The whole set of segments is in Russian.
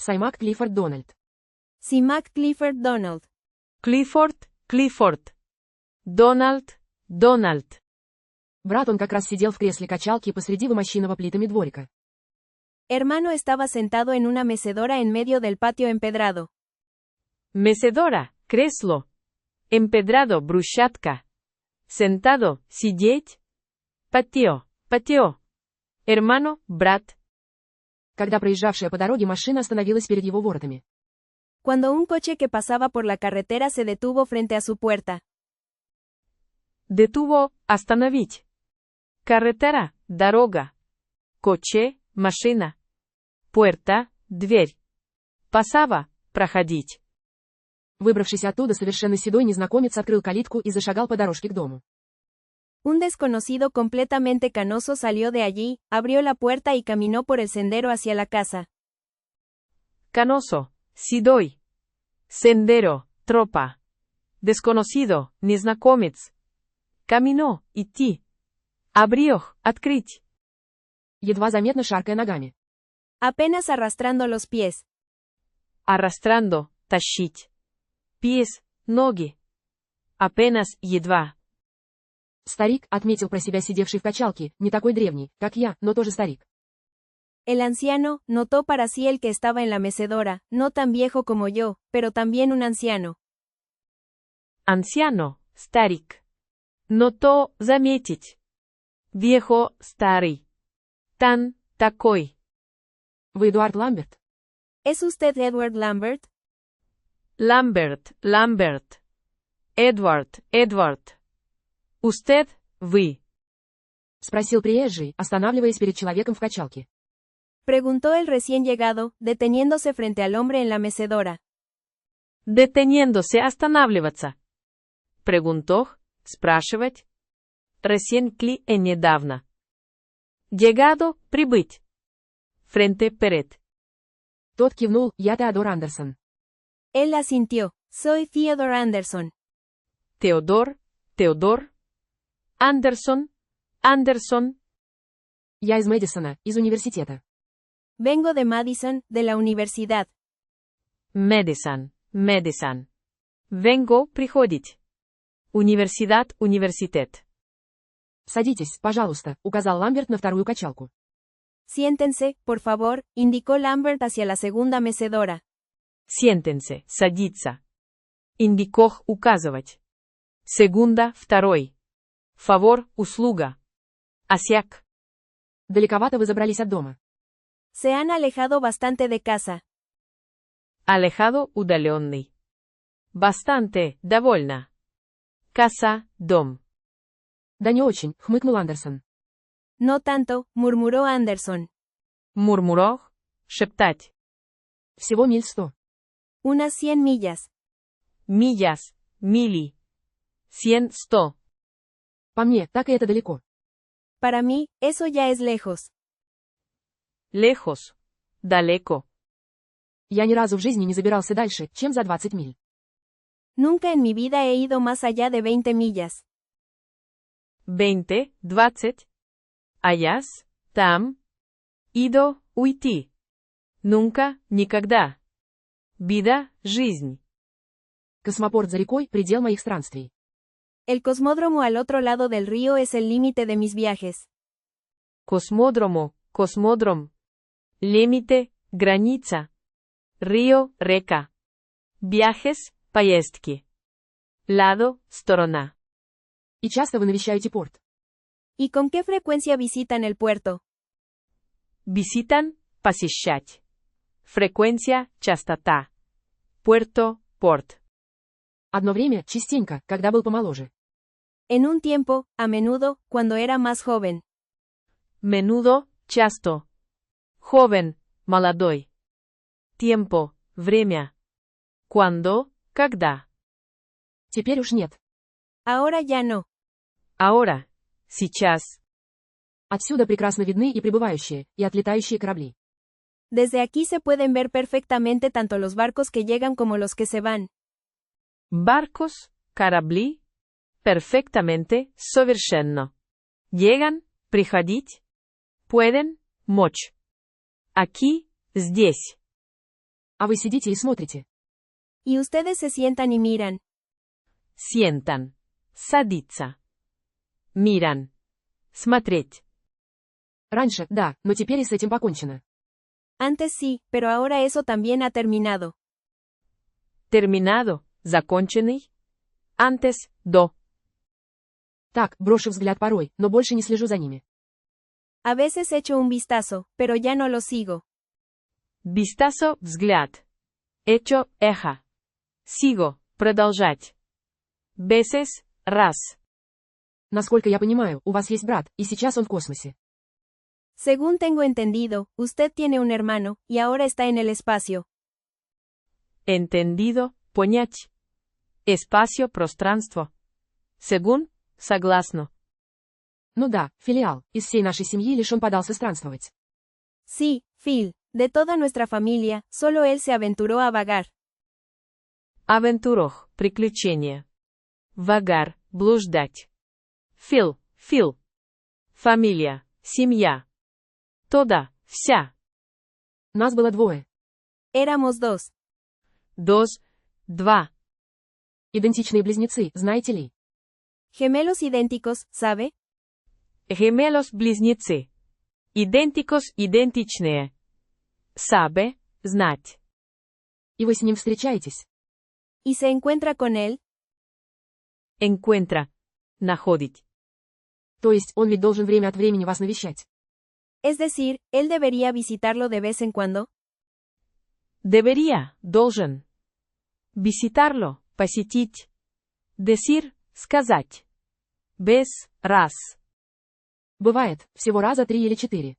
Саймак Клиффорд Дональд. Simak Clifford Donald. Clifford, Clifford. Donald, Donald. Брат он как раз сидел в кресле качалки посреди вымощенного плитами дворика. Hermano estaba sentado en una mecedora en medio del patio empedrado. Mecedora, кресло. Empedrado, брусчатка. Sentado, сидеть. Patio, patio. Hermano, брат. Когда проезжавшая по дороге машина остановилась перед его воротами. Cuando un coche que pasaba por la carretera se detuvo frente a su puerta. Detuvo, остановить. Carretera, дорога. Coche, машина. Puerta, дверь. Pasaba, проходить. Выбравшись оттуда, совершенно седой незнакомец открыл калитку и зашагал по дорожке к дому. Un desconocido completamente canoso salió de allí, abrió la puerta y caminó por el sendero hacia la casa. Canoso, седой. Sendero, тропа. Desconocido, незнакомец. Camino, идти. Abrió, открыть. Едва заметно шаркая ногами. Apenas arrastrando los pies. Arrastrando, тащить. Pies, ноги. Apenas, едва. Старик, отметил про себя сидевший в качалке, не такой древний, как я, но тоже старик. El anciano, notó para sí el que estaba en la mecedora, no tan viejo como yo, pero también un anciano. Anciano, старик. Нотó, заметить. Viejo, старый. Tan, такой. Вы Эдуард Ламберт? ¿Es usted Edward Lambert? Ламберт, Ламберт. Эдвард, Эдвард. Usted, вы. Спросил приезжий, останавливаясь перед человеком в качалке. Preguntó el recién llegado, deteniéndose frente al hombre en la mecedora. Deteniéndose, останавливаться. Preguntó, спрашивать. Recién cli, недавно. Llegado, прибыть. Frente, перед. Тот кивнул, я Теодор Андерсон. Él asintió. Soy Theodore Anderson. Теодор, Теодор. Андерсон, Андерсон. Я из Мэдисона, из университета. Vengo de Madison, de la universidad. Madison, Madison. Vengo, приходить. Universidad, университет. Садитесь, пожалуйста, указал Ламберт на вторую качалку. Siéntense, por favor, indicó Lambert hacia la segunda mecedora. Siéntense, садиться. Indicó, указывать. Segunda, второй. Favor, услуга. Осяк. Далековато вы забрались от дома. Se han alejado bastante de casa. Alejado, удаленный. Bastante, довольно. Casa, дом. Да не очень, хмыкнул Андерсон. No tanto, murmuró Anderson. Murmuró, шептать. Всего миль 100. Unas 100 millas. Millas, mili. 100, 100. По мне, так и это далеко. Para mí, eso ya es lejos. Lejos. Далеко. Я ни разу в жизни не забирался дальше, чем за 20 миль. Nunca en mi vida he ido más allá de 20 millas. 20, 20. Ayas, там. Ido, уйти. Nunca, никогда. Vida, жизнь. Космопорт за рекой – предел моих странствий. El cosmódromo al otro lado del río es el límite de mis viajes. Космодромо, космодром. Límite, граница. Río, река. Viajes, поездки. Lado, сторона. И часто вы навещаете порт. ¿Y con qué frecuencia visitan el puerto? Visitan, посещать. Frecuencia, частота. Puerto, порт. Одно время, частенько, когда был помоложе. En un tiempo, a menudo, cuando era más joven. Menudo, часто. Joven, молодой. Tiempo, время. Cuando, когда. Теперь уж нет. Ahora ya no. Ahora, сейчас. Отсюда прекрасно видны и прибывающие, и отлетающие корабли. Desde aquí se pueden ver perfectamente tanto los barcos que llegan como los que se van. Barcos, корабли. Perfectamente, совершенно. Llegan, приходить. Pueden, мочь. Aquí, здесь. А вы сидите и смотрите. Y ustedes se sientan y miran. Sientan. Садиться. Miran. Смотреть. Раньше, да, но теперь и с этим покончено. Antes sí, pero ahora eso también ha terminado. Terminado. Законченный. Antes, до. Так, брошу взгляд порой, но больше не слежу за ними. A veces echo un vistazo, pero ya no lo sigo. Vistazo, взгляд. Hecho, eja. Sigo, продолжать. Veces, раз. Насколько я понимаю, у вас есть брат, и сейчас он в космосе. Según tengo entendido, usted tiene un hermano, y ahora está en el espacio. Entendido, понять. Espacio, пространство. Según, согласно. Ну да, филиал, из всей нашей семьи лишь он подался странствовать. Sí, Phil, de toda nuestra familia, solo él se aventuró a vagar. Авентурох, приключение. Вагар, блуждать. Фил, фил. Фамилия, семья. Тода, вся. Нас было двое. Éramos dos. Dos, два. Идентичные близнецы, знаете ли? Gemelos idénticos, ¿sabe? Gemelos-близнецы. Идентикос, идентичные. Sabe, знать. И вы с ним встречаетесь? ¿Y se encuentra con él? Encuentra. Находить. То есть, он ведь должен время от времени вас навещать. Es decir, él debería visitarlo de vez en cuando. Debería, должен. Visitarlo, посетить. Decir, сказать. Без, раз. Бывает, всего раза 3 или 4.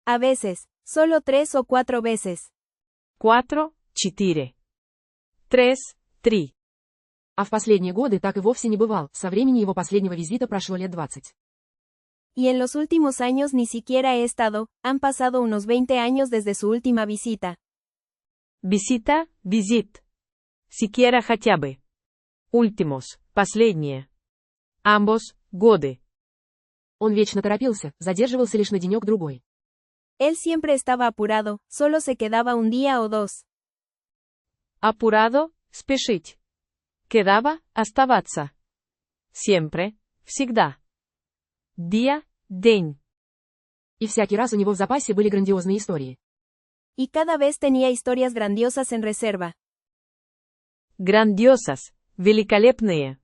A veces, solo 3 o 4 veces. Cuatro, четыре. Tres, три. А в последние годы так и вовсе не бывал, со времени его последнего визита прошло лет 20. Y en los últimos años ni siquiera he estado, han pasado unos 20 años desde su última visita. Visita, визит. Siquiera хотя бы. Últimos, последние. Ambos, годы. Он вечно торопился, задерживался лишь на денек-другой. Él siempre estaba apurado, solo se quedaba un día o dos. Apurado, спешить. Quedaba, оставаться. Siempre, всегда. Día, день. И всякий раз у него в запасе были грандиозные истории. Y cada vez tenía historias grandiosas en reserva. Grandiosas, великолепные.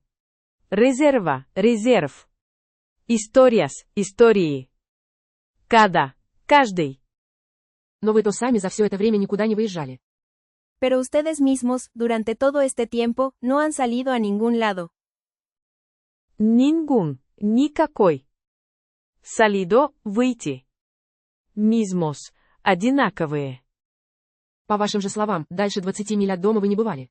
Резерва, резерв. Historias, истории. Cada, каждый. Но вы то сами за все это время никуда не выезжали. Pero ustedes mismos, durante todo este tiempo, no han salido a ningún lado. Ningún, никакой. Salido, выйти. Mismos, одинаковые. По вашим же словам, дальше 20 миль от дома вы не бывали.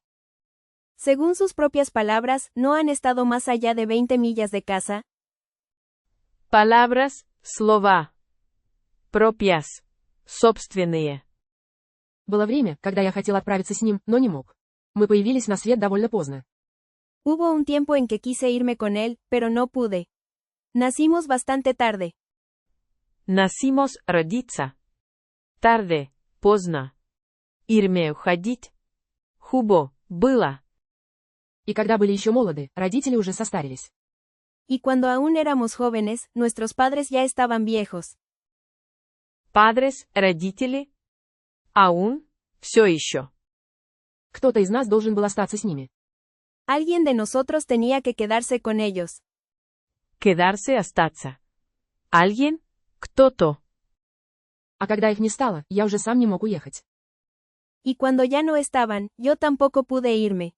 Según sus propias palabras, ¿no han estado más allá de 20 millas de casa? Palabras, слова. Propias, собственные. Было время, когда я хотел отправиться с ним, но не мог. Мы появились на свет довольно поздно. Hubo un tiempo en que quise irme con él, pero no pude. Nacimos bastante tarde. Nacimos, родиться. Tarde, поздно. Irme, уходить. Hubo, было. И когда были еще молоды, родители уже состарились. Y cuando aún éramos jóvenes, nuestros padres ya estaban viejos. Padres, родители. Aún, все еще. Кто-то из нас должен был остаться с ними. Alguien de nosotros tenía que quedarse con ellos. Quedarse, остаться. Alguien, кто-то. А когда их не стало, я уже сам не мог уехать. Y cuando ya no estaban, yo tampoco pude irme.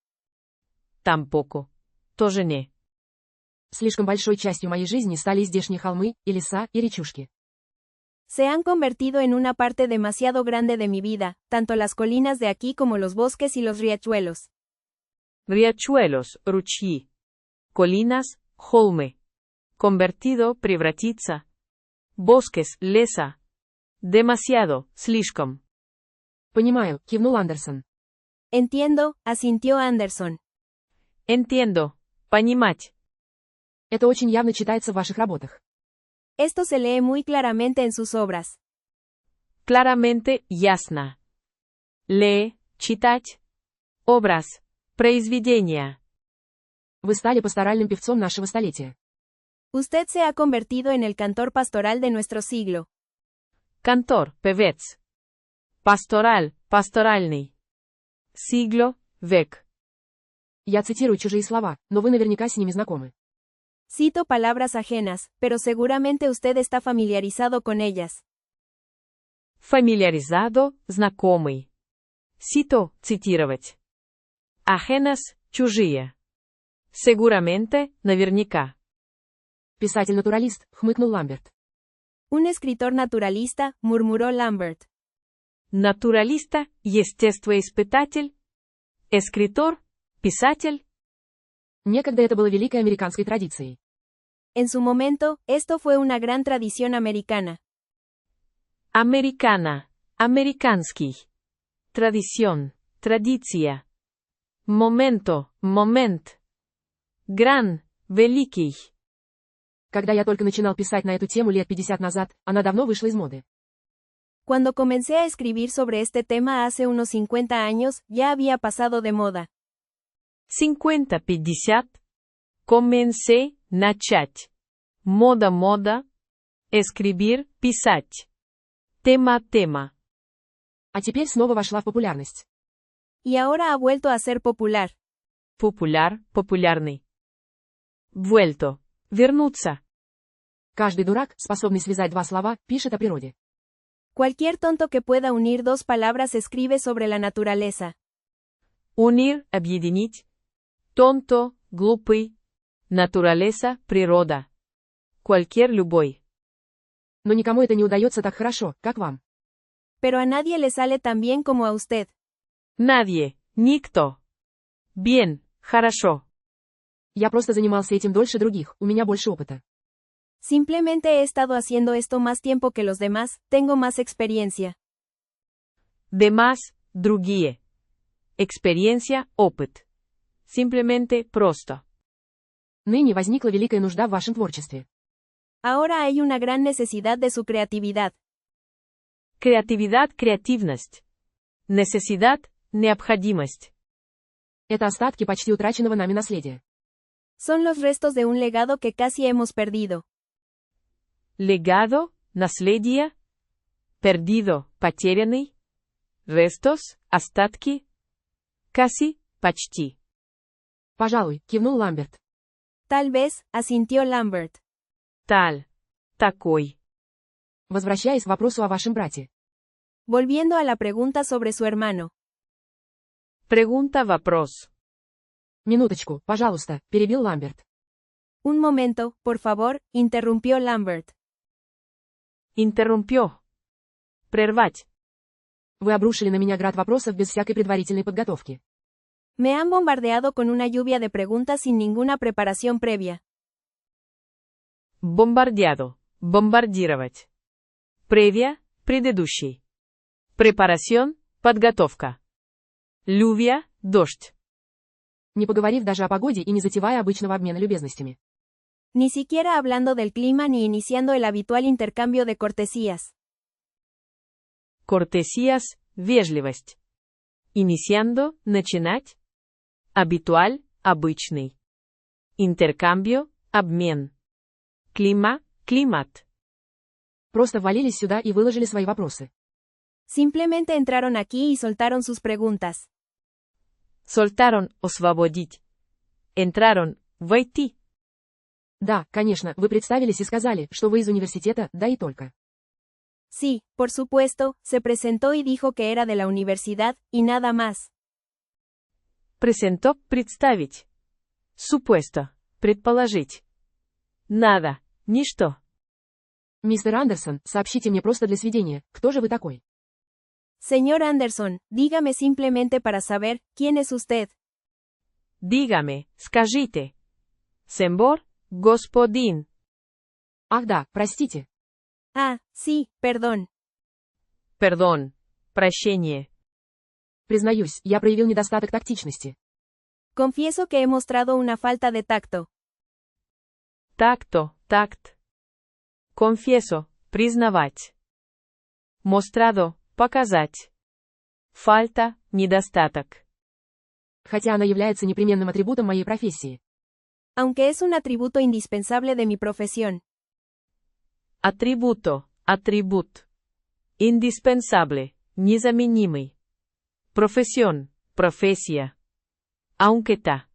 Tampoco. Тоже не. Слишком большой частью моей жизни стали здешние холмы, и леса, и речушки. Se han convertido en una parte demasiado grande de mi vida, tanto las colinas de aquí como los bosques y los riachuelos. Riachuelos, ручьи. Colinas, холмы. Convertido, превратиться. Bosques, леса. Demasiado, слишком. Понимаю, кивнул Андерсон. Entiendo, asintió Anderson. Entiendo. Понимать. Это очень явно читается в ваших работах. Esto se lee muy claramente en sus obras. Claramente, ясно. Lee, читать. Образ, произведение. Вы стали пасторальным певцом нашего столетия. Usted se ha convertido en el cantor pastoral de nuestro siglo. Кантор, певец. Пастораль, пасторальный. Сигло, век. Я цитирую чужие слова, но вы наверняка с ними знакомы. Cito palabras ajenas, pero seguramente usted está familiarizado con ellas. Фамильяризадо, знакомый. Сито, цитировать. Ajenas, чужие. Seguramente, наверняка. Писатель-натуралист, хмыкнул Ламберт. Un escritor naturalista, murmuró Lambert. Натуралиста, естествоиспытатель. Эскритор, писатель. Некогда это было великой американской традицией. En su momento, esto fue una gran tradición americana. Американа, американский. Традиción, традиция. Моменто, момент. Гран, великий. Когда я только начинал писать на эту тему лет 50 назад, она давно вышла из моды. Cuando comencé a escribir sobre este tema hace unos 50 años, ya había pasado de moda. 50-50. Comencé, начать. Мода. Escribir, писать. Tema. А теперь снова вошла в популярность. Y ahora ha vuelto a ser popular. Popular, популярный. Vuelto. Вернуться. Каждый дурак, способный связать два слова, пишет о природе. Cualquier tonto que pueda unir dos palabras escribe sobre la naturaleza. Unir, объединить. Tonto, глупый. Naturaleza, природа. Cualquier, любой. Но никому это не удается так хорошо, как вам. Pero a nadie le sale tan bien como a usted. Nadie, никто. Bien, хорошо. Я просто занимался этим дольше других, у меня больше опыта. Simplemente he estado haciendo esto más tiempo que los demás, tengo más experiencia. Demás, другие. Experiencia, опыт. Simplemente, просто. Ныне возникла великая нужда в вашем творчестве. Ahora hay una gran necesidad de su creatividad. Креативидad, креативность. Necesidad, необходимость. Это остатки почти утраченного нами наследия. Son los restos de un legado que casi hemos perdido. Legado, наследие. Perdido, потерянный. Restos, остатки. Casi, почти. Пожалуй, кивнул Ламберт. Tal vez, asintió Lambert. Tal. Такой. Возвращаясь к вопросу о вашем брате. Volviendo a la pregunta sobre su hermano. Pregunta, вопрос. Минуточку, пожалуйста, перебил Ламберт. Un momento, por favor, interrumpió Lambert. Interrumpió. Прервать. Вы обрушили на меня град вопросов без всякой предварительной подготовки. Me han bombardeado con una lluvia de preguntas sin ninguna preparación previa. Бомбардиадо. Бомбардировать. Previa, предыдущий. Препарасьон, подготовка. Lluvia, дождь. Не поговорив даже о погоде и не затевая обычного обмена любезностями. Ni siquiera hablando del clima ni iniciando el habitual intercambio de cortesías. Cortesías, вежливость. Iniciando, начинать. Habitual, обычный. Intercambio, обмен. Clima, климат. Просто ввалились сюда и выложили свои вопросы. Simplemente entraron aquí y soltaron sus preguntas. Soltaron, освободить. Entraron, войти. Да, конечно, вы представились и сказали, что вы из университета, да и только. Sí, por supuesto, se presentó y dijo que era de la universidad, y nada más. Presentó, представить. Supuesto, предположить. Nada, ничто. Мистер Андерсон, сообщите мне просто для сведения, кто же вы такой? Señor Anderson, dígame simplemente para saber, ¿quién es usted? Dígame, скажите. Сембор, господин. Ах да, простите. Ah, sí, perdón. Perdón. Прощение. Признаюсь, я проявил недостаток тактичности. Confieso que he mostrado una falta de tacto. Tacto, такт. Confieso, признавать. Mostrado, показать. Фальта, недостаток. Хотя она является непременным атрибутом моей профессии. Aunque es un atributo indispensable de mi profesión. Атрибуто, атрибут. Indispensable, незаменимый. Профессион, профессия. Aunque-та.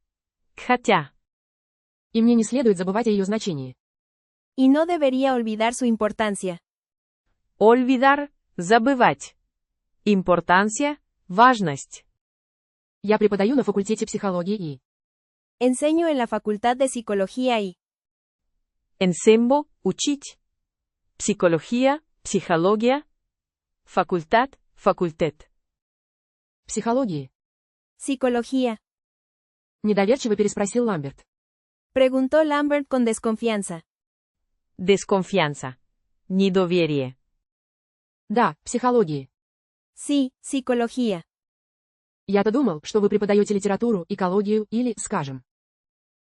Хотя. И мне не следует забывать о ее значении. Y no debería olvidar su importancia. Olvidar, забывать. Importancia, важность. Я преподаю на факультете психологии и... Enseño en la Facultad de Psicología y... Ensemble, учить. Психология, психология. Факультат, факультет. Психологии. Psicología. Недоверчиво переспросил Ламберт. Preguntó Lambert con desconfianza. Desconfianza. Недоверие. Да, психологии. Sí, psicología. Я-то думал, что вы преподаете литературу, экологию или, скажем,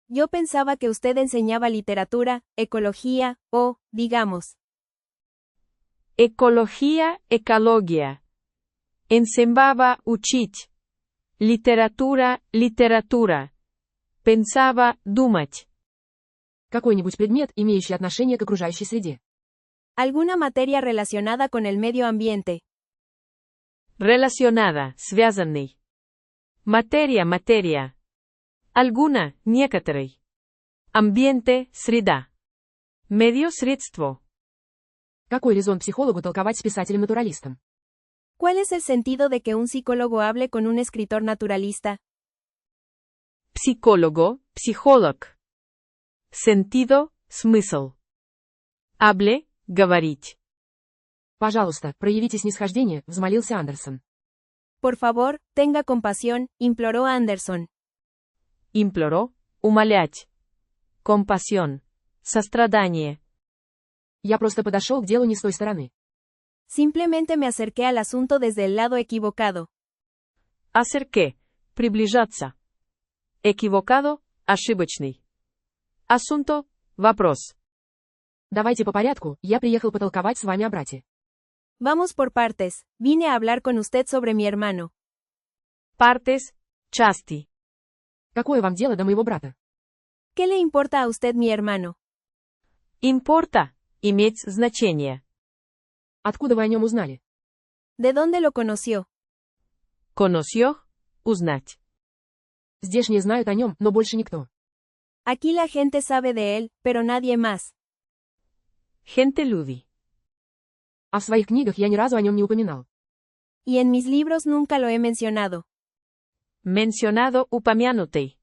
Yo pensaba que usted enseñaba literatura, ecología, o, digamos, Экология, экология. Ensemble, учить. Литература, литература. Pensaba, думать. какой-нибудь предмет, имеющий отношение к окружающей среде. alguna materia relacionada con el medio ambiente. Relacionada, связанный. Материя, материя. Alguna, некоторый. Ambiente, среда. Medio, средство. Какой резон психологу толковать с писателем-натуралистом? ¿Cuál es el sentido de que un psicólogo hable con un escritor naturalista? Psicólogo, психолог. Sentido, смысл. Hable, говорить. Пожалуйста, проявите снисхождение, взмолился Андерсон. Por favor, tenga compasión, imploró Anderson. Imploró, умолять. Compasión. Сострадание. Я просто подошел к делу не с той стороны. Simplemente me acerqué al asunto desde el lado equivocado. Acerqué. Приближаться. Equivocado, ошибочный. Asunto, вопрос. Давайте по порядку, я приехал потолковать с вами о брате. Vamos por partes, vine a hablar con usted sobre mi hermano. Partes, части. Какое вам дело до моего брата? ¿Qué le importa a usted mi hermano? Importa, иметь значение. Откуда вы о нем узнали? ¿De dónde lo conoció? Conoció, узнать. Здешние знают о нем, но больше никто. Aquí la gente sabe de él, pero nadie más. Gente люди. А в своих книгах я ни разу о нем не упоминал. Y en mis libros nunca lo he mencionado. Mencionado, упомянутый.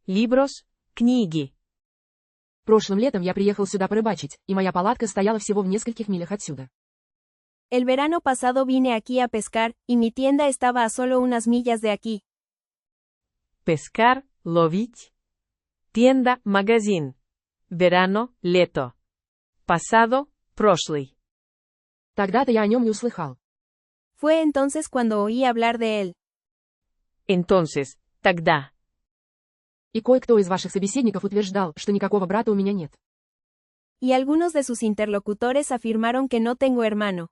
Libros, книги. Прошлым летом я приехал сюда порыбачить, и моя палатка стояла всего в нескольких милях отсюда. El verano pasado vine aquí a pescar, y mi tienda estaba a solo unas millas de aquí. Pescar, ловить. Tienda, магазин. Verano, лето. Pasado, прошлый. Тогда-то я о нем не услыхал. Fue entonces cuando oí hablar de él. Entonces, тогда. И кое-кто из ваших собеседников утверждал, что никакого брата у меня нет. Y algunos de sus interlocutores afirmaron que no tengo hermano.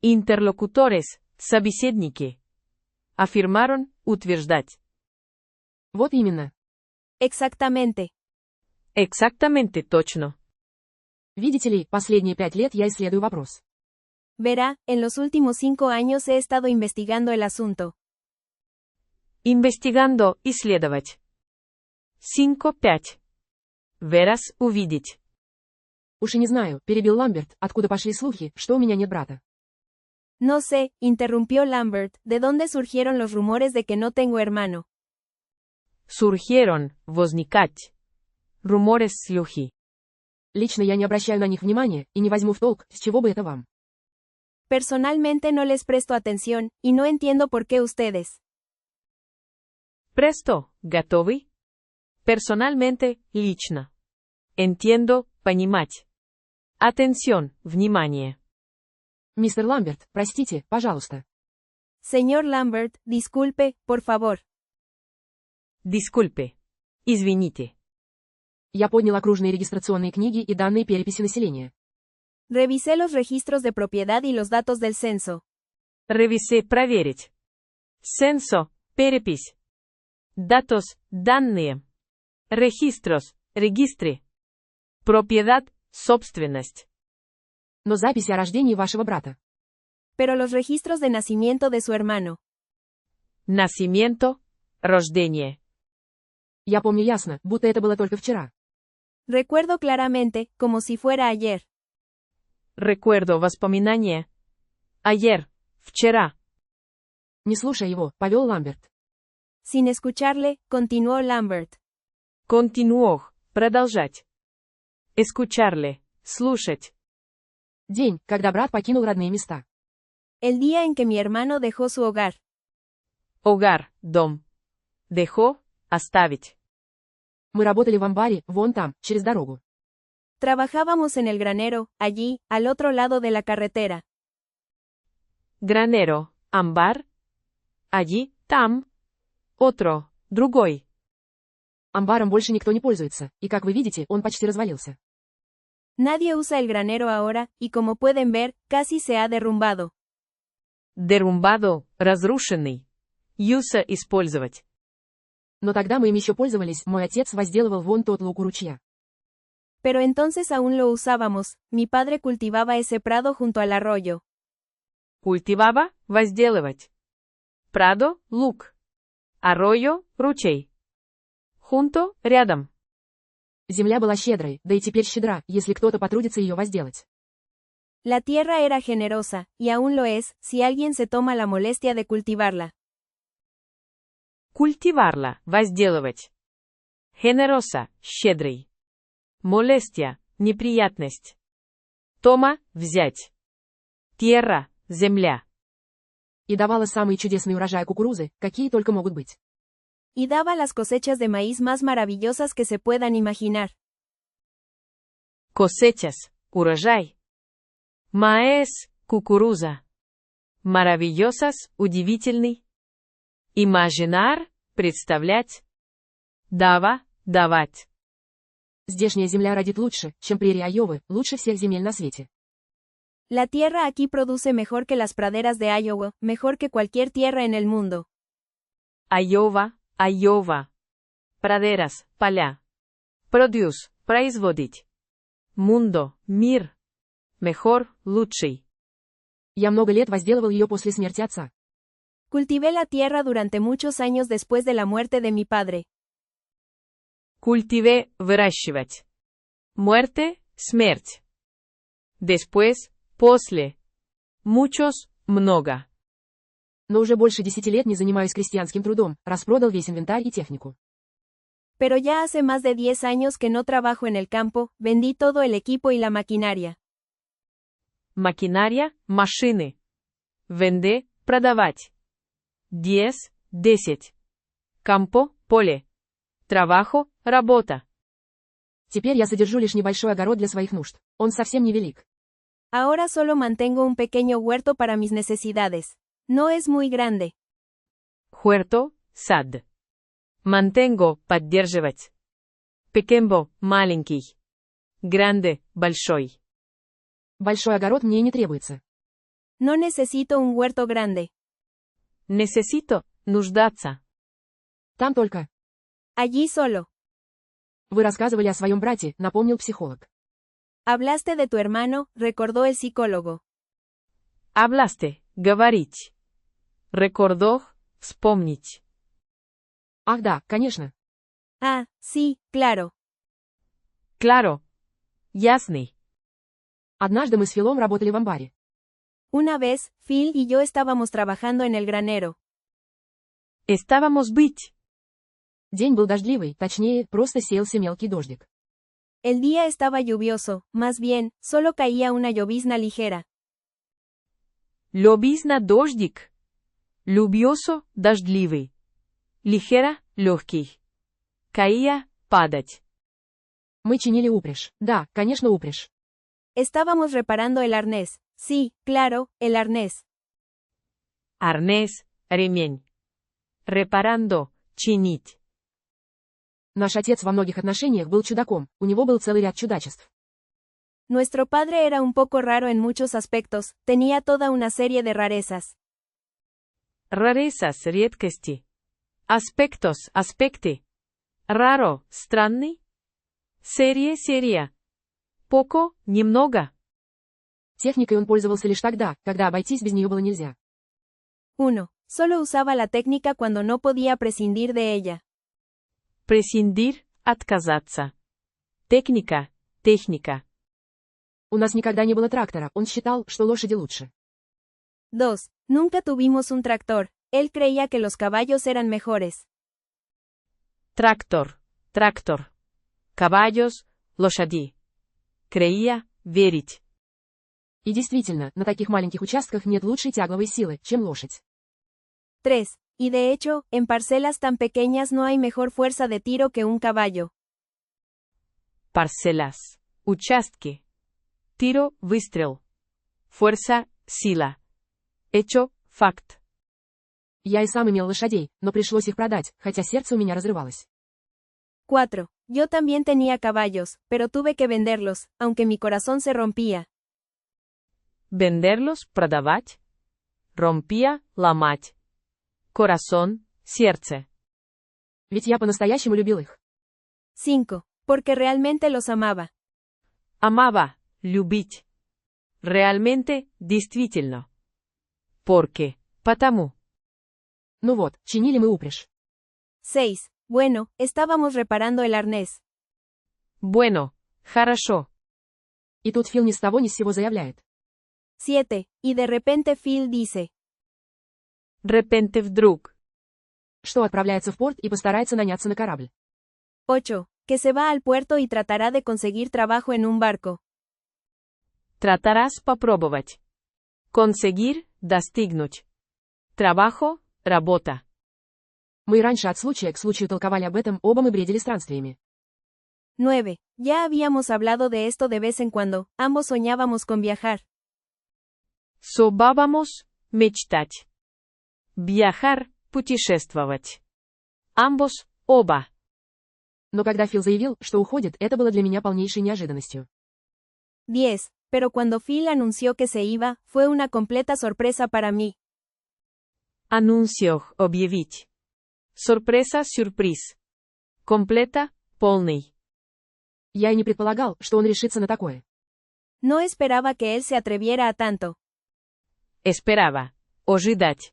Interlocutores, собеседники. Afirmaron, утверждать. Вот именно. Exactamente. Exactamente, точно. Видите ли, последние 5 лет я исследую вопрос. Verá, en los últimos 5 años he estado investigando el asunto. Investigando, исследовать. 5-5. Verás, увидеть. Уж и не знаю, перебил Ламберт, откуда пошли слухи, что у меня нет брата. No sé, interrumpió Lambert, ¿de dónde surgieron los rumores de que no tengo hermano? Surgieron, возникать. Rumores, слухи. Лично я не обращаю на них внимания, и не возьму в толк, с чего бы это вам. Personalmente no les presto atención, y no entiendo por qué ustedes. Presto, готовый? Personalmente, лично. Entiendo, понимать. Atención, внимание. Мистер Ламберт, простите, пожалуйста. Señor Lambert, disculpe, por favor. Disculpe. Извините. Я поднял окружные регистрационные книги и данные переписи населения. Revisé los registros de propiedad y los datos del censo. Ревисе – проверить. Censo – перепись. Datos – данные. Registros – регистры. Propiedad – собственность. Но записи о рождении вашего брата. Pero los registros de nacimiento de su hermano. Nacimiento – рождение. Я помню ясно, будто это было только вчера. Recuerdo claramente, como si fuera ayer. Recuerdo воспоминания. Ayer – вчера. Не слушая его, повел Ламберт. Sin escucharle, continuó Lambert. Continuó – продолжать. Escucharle – слушать. День, когда брат покинул родные места. El día en que mi hermano dejó su hogar. Hogar – дом. Dejó – оставить. Мы работали в амбаре, вон там, через дорогу. Trabajábamos en el granero, allí, al otro lado de la carretera. Granero – амбар. Allí, там. Otro – другой. Амбаром больше никто не пользуется, и как вы видите, он почти развалился. Nadie usa el granero ahora, y como pueden ver, casi se ha derrumbado. Derrumbado – разрушенный. Use – использовать. Но тогда мы им еще пользовались, мой отец возделывал вон тот луг у ручья. Pero entonces aún lo usábamos, mi padre cultivaba ese prado junto al arroyo. Cultivaba – возделывать. Prado – луг. Arroyo – ручей. Junto – рядом. Земля была щедрой, да и теперь щедра, если кто-то потрудится ее возделать. La tierra era generosa, y aún lo es, si alguien se toma la molestia de cultivarla. Cultivarla – возделывать. Generosa – щедрый. Molestia – неприятность. Тома – взять. Tierra – земля. И давала самые чудесные урожаи кукурузы, какие только могут быть. Y daba las cosechas de maíz más maravillosas que se puedan imaginar. Cosechas – урожай. Maíz – кукуруза. Maravillosas – удивительный. Imaginar – представлять. Dava – давать. Здешняя земля родит лучше, чем прерии Айовы, лучше всех земель на свете. La tierra aquí produce mejor que las praderas de Iowa, mejor que cualquier tierra en el mundo. Iowa, Iowa. Praderas, поля. Produce, производить. Mundo, мир. Mejor, лучший. Я много лет возделывал ее после смерти отца. Cultivé la tierra durante muchos años después de la muerte de mi padre. Cultivé, выращивать. Muerte, смерть. Después, после. Muchos, много. Но уже больше 10 лет не занимаюсь крестьянским трудом, распродал весь инвентарь и технику. Pero ya hace más de 10 años que no trabajo en el campo, vendí todo el equipo y la maquinaria. Maquinaria, машины. Vende, продавать. 10, 10. Campo, поле. Trabajo, работа. Теперь я содержу лишь небольшой огород для своих нужд. Он совсем невелик. Ahora solo mantengo un pequeño huerto para mis necesidades. No es muy grande. Huerto, сад. Mantengo, поддерживать. Pequeño, маленький. Grande, большой. Большой огород мне не требуется. No necesito un huerto grande. Necesito, нуждаться. Там только. Allí solo. Вы рассказывали о своем брате, напомнил психолог. Hablaste de tu hermano, recordó el psicólogo. Hablaste, говорить. Recordó, вспомнить. Ах да, конечно. Ah, sí, claro. Claro. Ясный. Однажды мы с Филом работали в амбаре. Una vez, Phil y yo estábamos trabajando en el granero. Estábamos быть. День был дождливый, точнее, просто сеялся мелкий дождик. El día estaba lluvioso, más bien, solo caía una llovizna ligera. Льобизна дождик. Lluvioso, дождливый. Ligera, легкий. Caía, падать. Мы чинили упряжь. Да, конечно, упряжь. Estábamos reparando el arnés. Sí, claro, el arnés. Arnés, ремень. Reparando, чинить. Наш отец во многих отношениях был чудаком, у него был целый ряд чудачеств. Nuestro padre era un poco raro en muchos aspectos, tenía toda una serie de rarezas. Rarezas, редкости. Aspectos, аспекты. Raro, странный. Serie, серия. Poco, немного. Техникой он пользовался лишь тогда, когда обойтись без нее было нельзя. 1. Solo usaba la técnica cuando no podía prescindir de ella. Prescindir, отказаться. Técnica, техника. У нас никогда не было трактора, он считал, что лошади лучше. 2. Nunca tuvimos un tractor. Él creía que los caballos eran mejores. Трактор, трактор. Caballos, лошади. Creía, верить. И действительно, на таких маленьких участках нет лучшей тягловой силы, чем лошадь. 3. Y de hecho, en parcelas tan pequeñas no hay mejor fuerza de tiro que un caballo. Parcelas. Участки. Tiro, выстрел. Fuerza, сила. Hecho, факт. Я и сам имел лошадей, но пришлось их продать, хотя сердце у меня разрывалось. 4. Yo también tenía caballos, pero tuve que venderlos, aunque mi corazón se rompía. Venderlos, продавать. Rompía, ломать. Corazón, сердце. Ведь я по-настоящему любил их. 5. Porque realmente los amaba. Amaba, любить. Realmente, действительно. Porque, потому. Ну вот, чинили мы упряжь. 6. Bueno, estábamos reparando el arnés. Bueno, хорошо. И тут Фил ни с того ни с сего заявляет. 7. Y de repente Phil dice. Repente вдруг. Что отправляется в порт и постарается наняться на корабль. 8. Que se va al puerto y tratará de conseguir trabajo en un barco. Tratarás попробовать. Conseguir, достигнуть. Trabajo, работа. Мы и раньше от случая к случаю толковали об этом, оба мы бредили странствиями. 9. Ya habíamos hablado de esto de vez en cuando, ambos soñábamos con viajar. Собавamos, мечтать. Viajar, путешествовать. Ambos, оба. Но когда Фил заявил, что уходит, это было для меня полнейшей неожиданностью. 10. Pero cuando Phil anunció que se iba, fue una completa sorpresa para mí. Анунcio, объявить. Sorpresa, сюрприз. Completa, полный. Я и не предполагал, что он решится на такое. No esperaba que él se atreviera a tanto. Esperaba. Ожидать.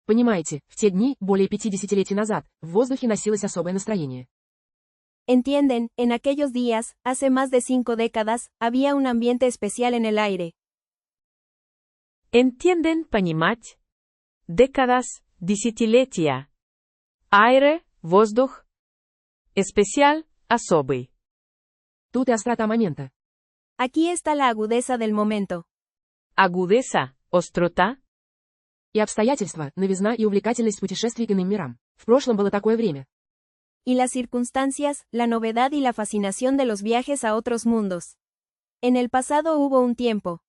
Понимаете, в те дни, более 50-летий назад, в воздухе носилось особое настроение. Entienden, en aquellos días, hace más de 5 décadas, había un ambiente especial en el aire. Entienden, понимать. Décadas, десятилетия. Aire, воздух. Especial, особый. Тут и острота момента. Aquí está la agudeza del momento. Agudeza, острота. И обстоятельства, новизна и увлекательность путешествий к иным мирам. В прошлом было такое время. Y las circunstancias, la novedad y la fascinación de los viajes a otros mundos. En el pasado hubo un tiempo.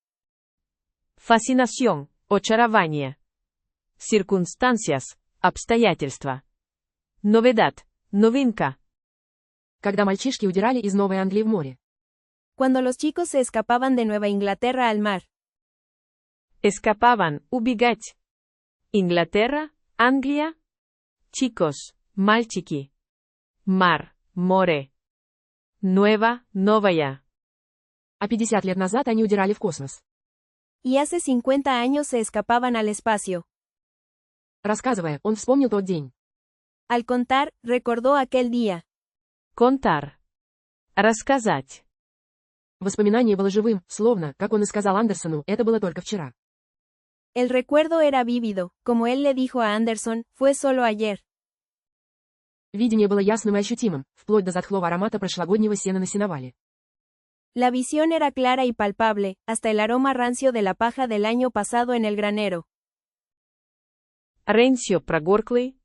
Fascinación, очарование. Circunstancias, обстоятельства. Novedad, новинка. Когда мальчишки удирали из Новой Англии в море. Cuando los chicos se escapaban de Nueva Inglaterra al mar. Escapaban, убегать. Inglaterra, Anglia. Chicos, мальчики. Mar, море. Nueva, новая. А 50 лет назад они удирали в космос. Y hace 50 años se escapaban al espacio. Рассказывая, он вспомнил тот день. Al contar, recordó aquel día. Contar. Рассказать. Воспоминание было живым, словно, как он и сказал Андерсону, это было только вчера. El recuerdo era vívido, como él le dijo a Anderson, fue solo ayer. Видение было ясным и ощутимым, вплоть до затхлого аромата прошлогоднего сена на сеновале. La visión era clara y palpable, hasta el aroma rancio de la paja del año pasado en el granero. Ренсио прогорклый.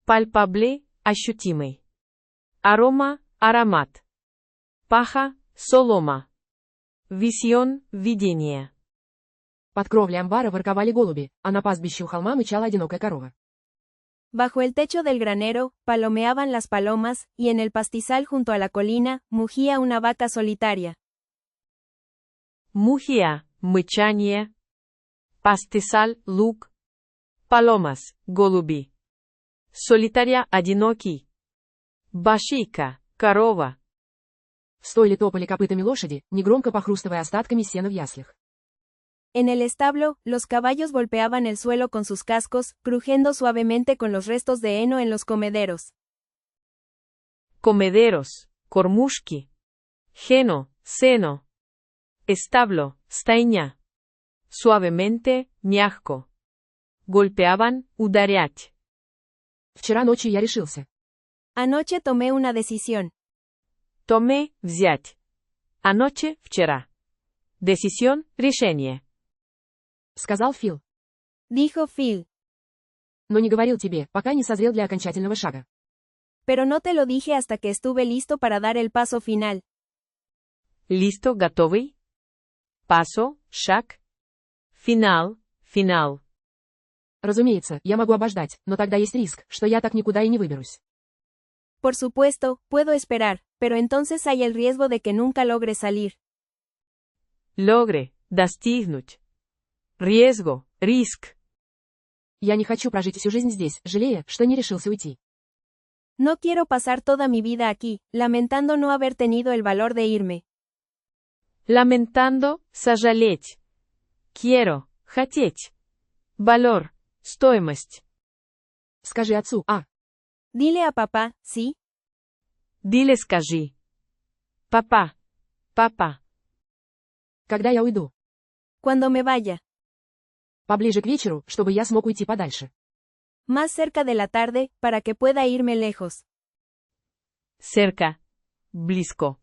Пальпабле, ощутимый. Арома, аромат. Паха, солома. Висьон, видение. Под кровлей амбара ворковали голуби, а на пастбище у холма мычала одинокая корова. Bajo el techo del granero, palomeaban las palomas, y en el pastizal junto a la colina, mugía una vaca solitaria. Мухия, мычание. Пастисаль, луг. Palomas, голуби. Солитаря, одинокий. Башийка, корова. В стойле топали копытами лошади, негромко похрустывая остатками сена в яслях. En el establo, los caballos golpeaban el suelo con sus cascos, crujiendo suavemente con los restos de heno en los comederos. Comederos, кормушки. Heno, seno. Establo, стайня. Suavemente, мягко. Golpeaban, ударять. Вчера ночью я решился. Anoche tomé una decisión. Tomé, взять. Anoche, вчера. Decisión, решение. Сказал Фил. Dijo Phil. Но не говорил тебе, пока не созрел для окончательного шага. Pero no te lo dije hasta que estuve listo para dar el paso final. Listo, готовый. Paso, шаг. Final, final. Разумеется, я могу обождать, но тогда есть риск, что я так никуда и не выберусь. Por supuesto, puedo esperar, pero entonces hay el riesgo de que nunca logre salir. Logre, достигнуть. Riesgo, риск. Я не хочу прожить всю жизнь здесь, жалея, что не решился уйти. No quiero pasar toda mi vida aquí, lamentando no haber tenido el valor de irme. Lamentando, сожалеть. Quiero, хотеть. Valor, стоимость. Скажи отцу, Dile a papá, ¿sí? Dile скажи. Papá, papá. когда я уйду. Cuando me vaya. Поближе к вечеру, чтобы я смог уйти подальше. Más cerca de la tarde, para que pueda irme lejos. Cerca. Близко.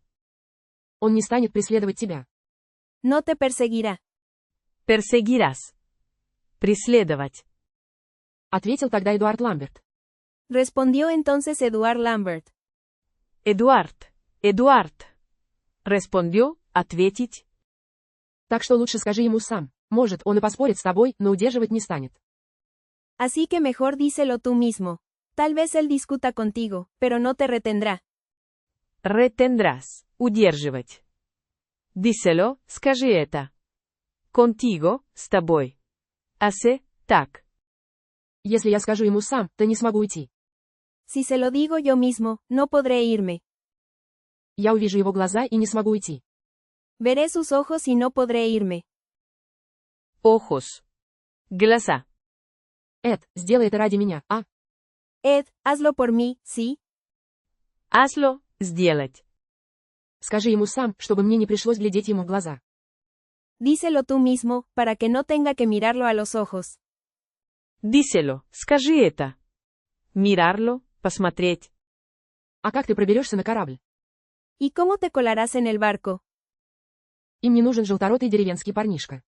Он не станет преследовать тебя. No te perseguirá. Perseguirás. Преследовать. Ответил тогда Эдуард Ламберт. Respondió entonces Eduard Lambert. Эдуард. Respondió, ответить. Так что лучше скажи ему сам. Может, он и поспорит с тобой, но удерживать не станет. Así que mejor díselo tú mismo. Tal vez él discuta contigo, pero no te retendrá. Retendrás. Удерживать. Díselo, скажи это. Contigo, с тобой. Hace, так. Если я скажу ему сам, то не смогу уйти. Si se lo digo yo mismo, no podré irme. Я увижу его глаза и не смогу уйти. Veré sus ojos y no podré irme. Ojos. Глаза. Эд, сделай это ради меня, Ed, hazlo por mí, ¿sí? Hazlo, сделать. Скажи ему сам, чтобы мне не пришлось глядеть ему в глаза. Díselo tú mismo, para que no tenga que mirarlo a los ojos. Díselo, скажи это. Mirarlo, посмотреть. А как ты проберешься на корабль? ¿Y cómo te colarás en el barco? Им не нужен желторотый деревенский парнишка.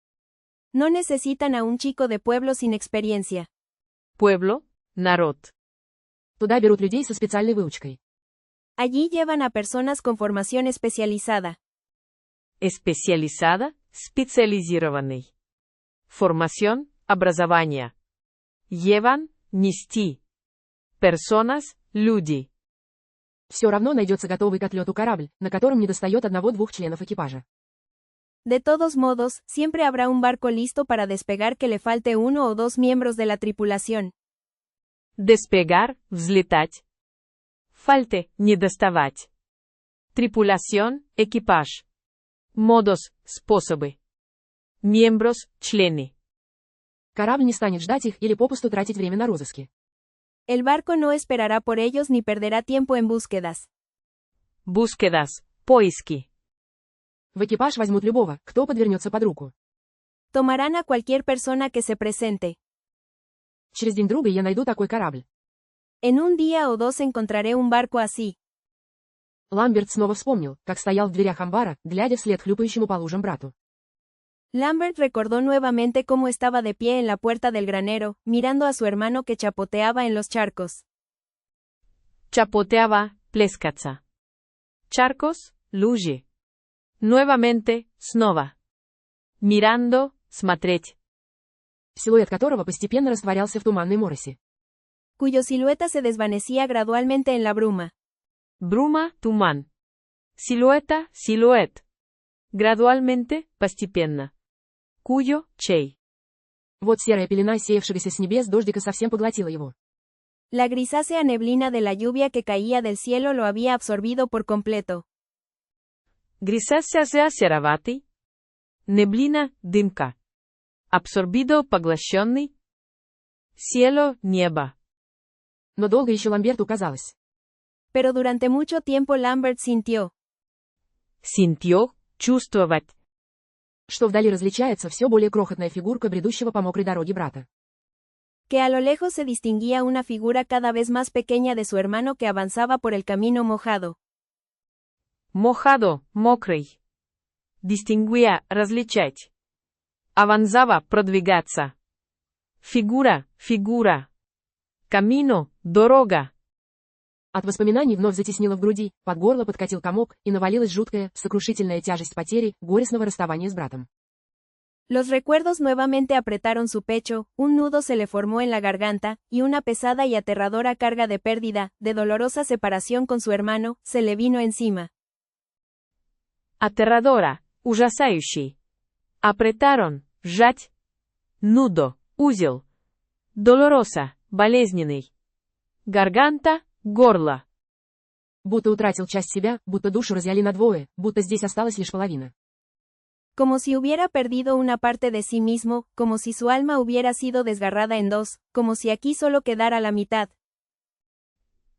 No necesitan a un chico de pueblo sin experiencia. Pueblo, народ. Туда берут людей со специальной выучкой. Allí llevan a personas con formación especializada. Especializada, специализированный. Formación, образование. Llevan, нести. Personas, люди. Все равно найдется готовый к отлету корабль, на котором недостает одного-двух членов экипажа. De todos modos, siempre habrá un barco listo para despegar que le falte uno o dos miembros de la tripulación. Despegar, взлетать. Falte, недоставать. Tripulación, экипаж. Modos, способы. Miembros, члены. Корабль не станет ждать их или попусту тратить время на розыски. El barco no esperará por ellos ni perderá tiempo en búsquedas. Búsquedas, поиски. В экипаж возьмут любого, кто подвернется под руку. Tomarán a cualquier persona que se presente. Через день друга я найду такой корабль. En un día o dos encontraré un barco así. Ламберт снова вспомнил, как стоял в дверях амбара, глядя вслед хлюпающему по лужам брату. Lambert recordó nuevamente cómo estaba de pie en la puerta del granero, mirando a su hermano que chapoteaba en los charcos. Chapoteaba, плескаться. Charcos, лужи. Nuevamente, снова. Mirando, смотреть. Силуэт которого постепенно растворялся в туманной моросе. Cuyo silueta se desvanecía gradualmente en la bruma. Bruma, туман. Silueta, silhouette. Gradualmente, постепенно. Cuyo, чей. Вот серая пелена сеявшегося с небес дождика совсем поглотила его. La grisácea neblina de la lluvia que caía del cielo lo había absorbido por completo. Grisácea сероватый. Неблина, дымка. Абсорбидо, поглощенный. Cielo, небо. Но долго еще Ламберту казалось. Pero durante mucho tiempo Lambert sintió Sintió, чувствовать. Что вдали различается все более крохотная фигурка бредущего по мокрой дороге брата. que a lo lejos se distinguía una figura cada vez más pequeña de su hermano que avanzaba por el camino mojado. Mojado, мокрый. Distinguía, различать. Avanzaba, продвигаться. Figura, figura. Camino, дорога. От воспоминаний вновь затеснило в груди, под горло подкатил комок, и навалилась жуткая, сокрушительная тяжесть потери, горестного расставания с братом. Los recuerdos nuevamente apretaron su pecho, un nudo se le formó en la garganta, y una pesada y aterradora carga de pérdida, de dolorosa separación con su hermano, se le vino encima. Aterradora, ужасающий. Apretaron, сжать. Nudo, узел. Dolorosa, болезненный. Garganta, горло. Будто утратил часть себя, будто душу разъяли надвое, будто здесь осталась лишь половина. Como si hubiera perdido una parte de sí mismo, como si su alma hubiera sido desgarrada en dos, como si aquí solo quedara la mitad.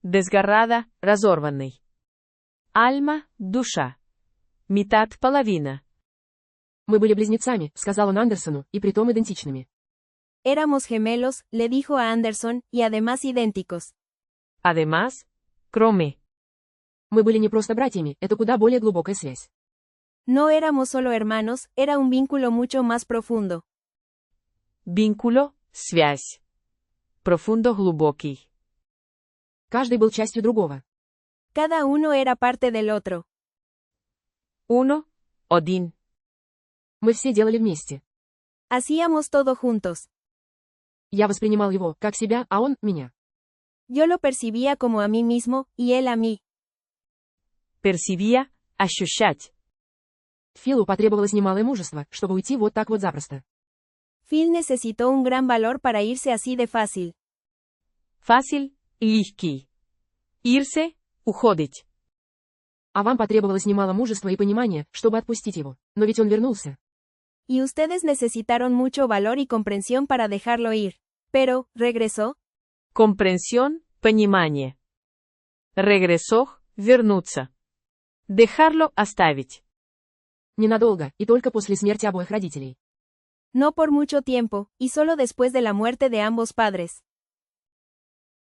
Desgarrada, разорванный. Alma, душа. Метад, половина. Мы были близнецами, сказал он Андерсону, и притом идентичными. Éramos gemelos, le dijo a Anderson, y además idénticos. Además, кроме. Мы были не просто братьями, это куда более глубокая связь. No éramos solo hermanos, era un vínculo mucho más profundo. Vínculo, связь. Profundo, глубокий. Каждый был частью другого. Cada uno era parte del otro. Uno, один. Мы все делали вместе. Hacíamos todo juntos. Я воспринимал его, как себя, а он, меня. Yo lo percibía como a mí mismo, y él a mí. Percibía, ощущать. Филу потребовалось немалое мужество, чтобы уйти вот так вот запросто. Phil necesitó un gran valor para irse así de fácil. Fácil, легкий. Irse, уходить. А вам потребовалось немало мужества и понимания, чтобы отпустить его. Но ведь он вернулся. Y ustedes necesitaron mucho valor y comprensión para dejarlo ir. Pero, ¿regresó? Comprensión, понимание. Regresó, вернуться. Dejarlo, оставить. Ненадолго, и только после смерти обоих родителей. No por mucho tiempo, y solo después de la muerte de ambos padres.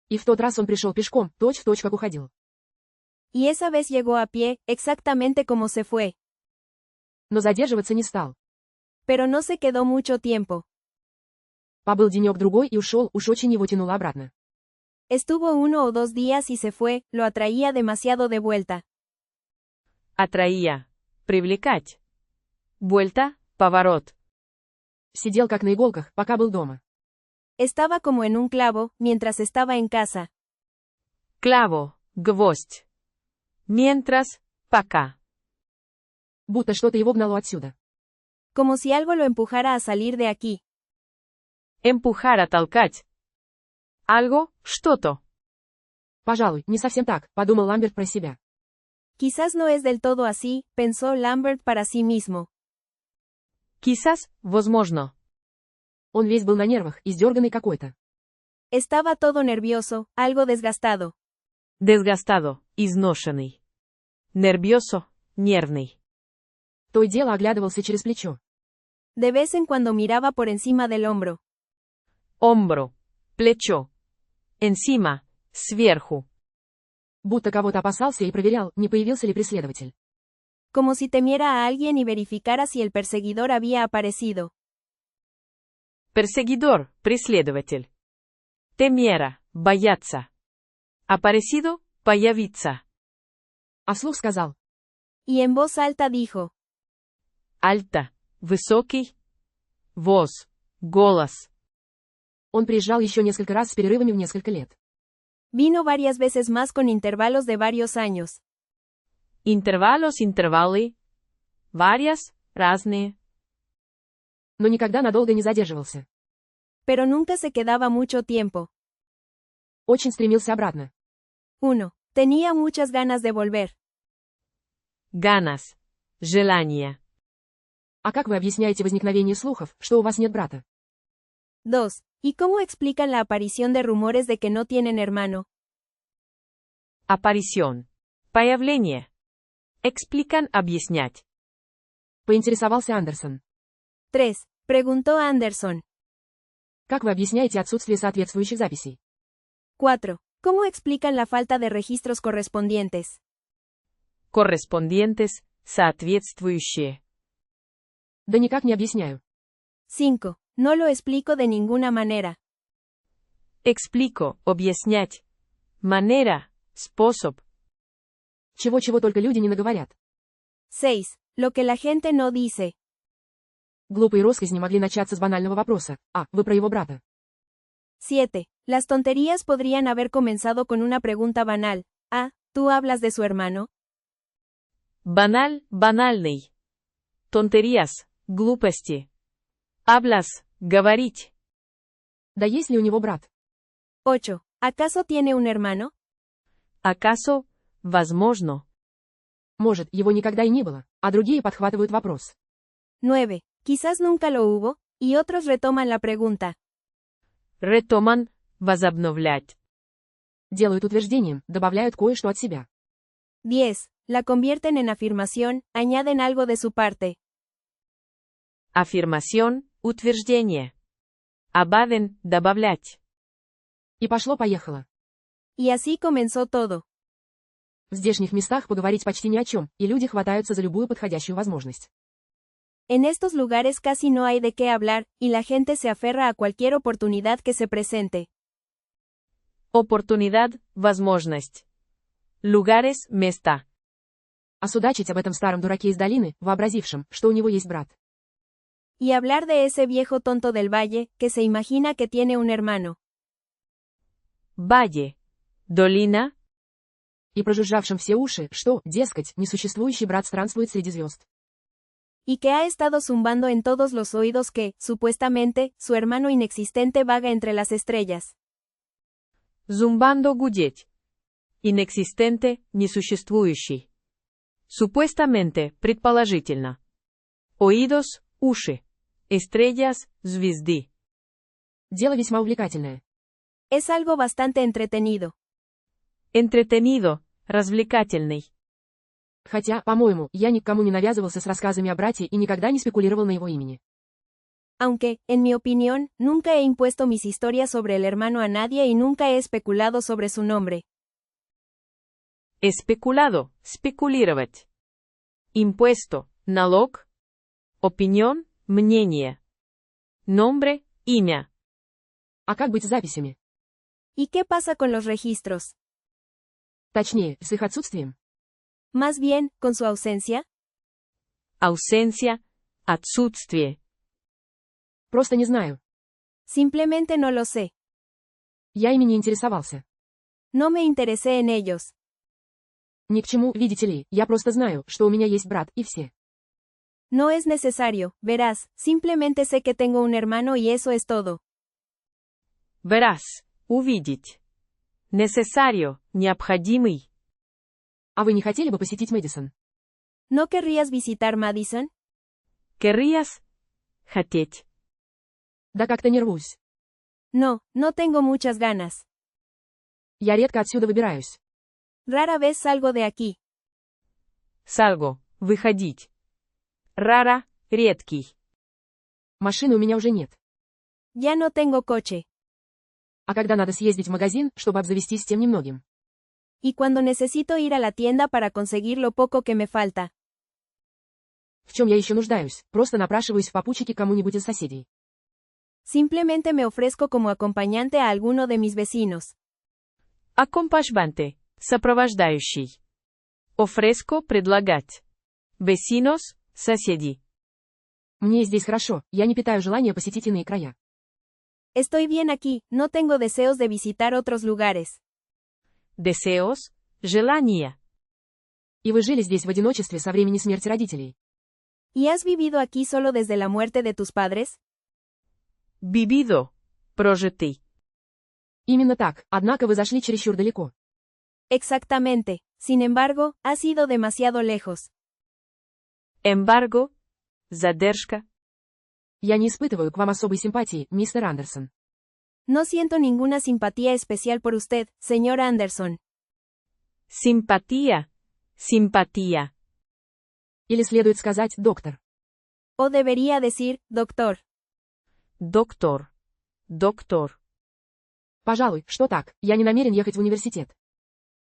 И в тот раз он пришел пешком, точь-в-точь как уходил. Y esa vez llegó a pie, exactamente como se fue. Но задерживаться не стал. Pero no se quedó mucho tiempo. Побыл денек-другой и ушел, уж очень его тянуло обратно. Estuvo 1 o 2 días y se fue, lo atraía demasiado de vuelta. Atraía. Привлекать. Vuelta, поворот. Сидел как на иголках, пока был дома. Estaba como en un clavo, mientras estaba en casa. Clavo, гвоздь. Mientras, пока. Будто что-то его гнало отсюда. Como si algo lo empujara a salir de aquí. Empujar, толкать. Algo, что-то. Пожалуй, не совсем так, подумал Ламберт про себя. Quizás no es del todo así, pensó Lambert para sí mismo. Quizás, возможно. Он весь был на нервах, издерганный какой-то. Estaba todo nervioso, algo desgastado. Desgastado, изношенный. Nervioso, нервный. То и дело оглядывался через плечо. De vez en cuando miraba por encima del hombro. Hombro. Плечо. Encima, сверху. Будто кого-то опасался и проверял, не появился ли преследователь. Como si temiera a alguien y verificara si el perseguidor había aparecido. Perseguidor, преследователь. Темера, бояться. Aparecido, появиться. А вслух сказал. Y en voz alta dijo. Alta, высокий. Voz, голос. Он приезжал еще несколько раз с перерывами в несколько лет. Vino varias veces más con intervalos de varios años. Intervalos, интервалы. Varias, разные. Но никогда надолго не задерживался. pero nunca se quedaba mucho tiempo. Очень стремился обратно. 1. Tenía muchas ganas de volver. Ganas. Желание. А как вы объясняете возникновение слухов, что у вас нет брата? 2. ¿Y cómo explican la aparición de rumores de que no tienen hermano? Aparición. Появление. Explican объяснять. Поинтересовался Андерсон. 3. Preguntó Anderson. Как вы объясняете отсутствие соответствующих записей? 4. ¿Cómo explican la falta de registros correspondientes? Correspondientes, соответствующие. Да никак не объясняю. 5. No lo explico de ninguna manera. Explico, объяснять. Манера, способ. Чего-чего только люди не наговорят. 6. Lo que la gente no dice. Глупые россказни могли начаться с банального вопроса. А, вы про его брата? 7. Las tonterías podrían haber comenzado con una pregunta banal. Ah, ¿tú hablas de su hermano? Баналь, банальный. Tonterías, глупости. Hablas, говорить. Да есть ли у него брат? 8. ¿Acaso tiene un hermano? ¿Acaso? Возможно. Может, его никогда и не было, а другие подхватывают вопрос. 9. Quizás nunca lo hubo, y otros retoman la pregunta. Ретоман, возобновлять. Делают утверждением, добавляют кое-что от себя. 10. La convierten en afirmación, añaden algo de su parte. Афирмаción, утверждение. Abaden, добавлять. И пошло-поехало. Y así comenzó todo. В здешних местах поговорить почти ни о чем, и люди хватаются за любую подходящую возможность. En estos lugares casi no hay de qué hablar, y la gente se aferra a cualquier oportunidad que se presente. Оппортунидад, возможность. Lugares, места. А судачить об этом старом дураке из долины, вообразившем, что у него есть брат. Y hablar de ese viejo tonto del valle, que se imagina que tiene un hermano. Valle. Долина. И прожужжавшим все уши, что, дескать, несуществующий брат странствует среди звезд. Y que ha estado zumbando en todos los oídos que, supuestamente, su hermano inexistente vaga entre las estrellas. Зумбандо гудеть. Инексистенте, несуществующий. Supuestamente, предположительно. Oídos, уши. Estrellas, звезды. Дело весьма увлекательное. Es algo bastante entretenido. Entretenido, развлекательный. Хотя, по-моему, я ни к кому не навязывался с рассказами о брате и никогда не спекулировал на его имени. Aunque, en mi opinión, nunca he impuesto mis historias sobre el hermano a nadie y nunca he especulado sobre su nombre. Especulado, спекулировать. Impuesto, налог. Opinión, мнение. Nombre, имя. А как быть с записями? ¿Y qué pasa con los registros? Точнее, с их отсутствием? Más bien, con su ausencia. Ausencia, отсутствие. Просто не знаю. Simplemente no lo sé. Я ими не интересовался. No me interesé en ellos. Ни к чему, видите ли, я просто знаю, что у меня есть брат, и все. No es necesario, verás, simplemente sé que tengo un hermano y eso es todo. Verás, увидеть. Necesario, необходимый. А вы не хотели бы посетить Мэдисон? ¿No querrías visitar Madison? Querrías. Хотеть. Да как-то не рвусь. No, no tengo muchas ganas. Я редко отсюда выбираюсь. Rara vez salgo de aquí. Salgo, выходить. Рара, редкий. Машины у меня уже нет. Ya no tengo coche. А когда надо съездить в магазин, чтобы обзавестись тем немногим? Y cuando necesito ir a la tienda para conseguir lo poco que me falta. В чем я еще нуждаюсь? Просто напрашиваюсь в попутчике кому-нибудь из соседей. Simplemente me ofrezco como acompañante a alguno de mis vecinos. Аккомпашбанте, сопровождающий. Ofrezco, предлагать. Vecinos, соседи. Мне здесь хорошо, я не питаю желания посетить иные края. Estoy bien aquí, no tengo deseos de visitar otros lugares. Deseos, желания. И вы жили здесь в одиночестве со времени смерти родителей. ¿Y has vivido aquí solo desde la muerte de tus padres? Vivido. прожитий. Именно так, однако вы зашли чересчур далеко. Exactamente. Sin embargo, ha sido demasiado lejos. Ембарго, задержка. Я не испытываю к вам особой симпатии, мистер Андерсон. No siento ninguna simpatía especial por usted, señor Anderson. Симпатія, симпатія. Или следует сказать, доктор. O debería decir, doctor. Доктор, доктор. Пожалуй, что так, я не намерен ехать в университет.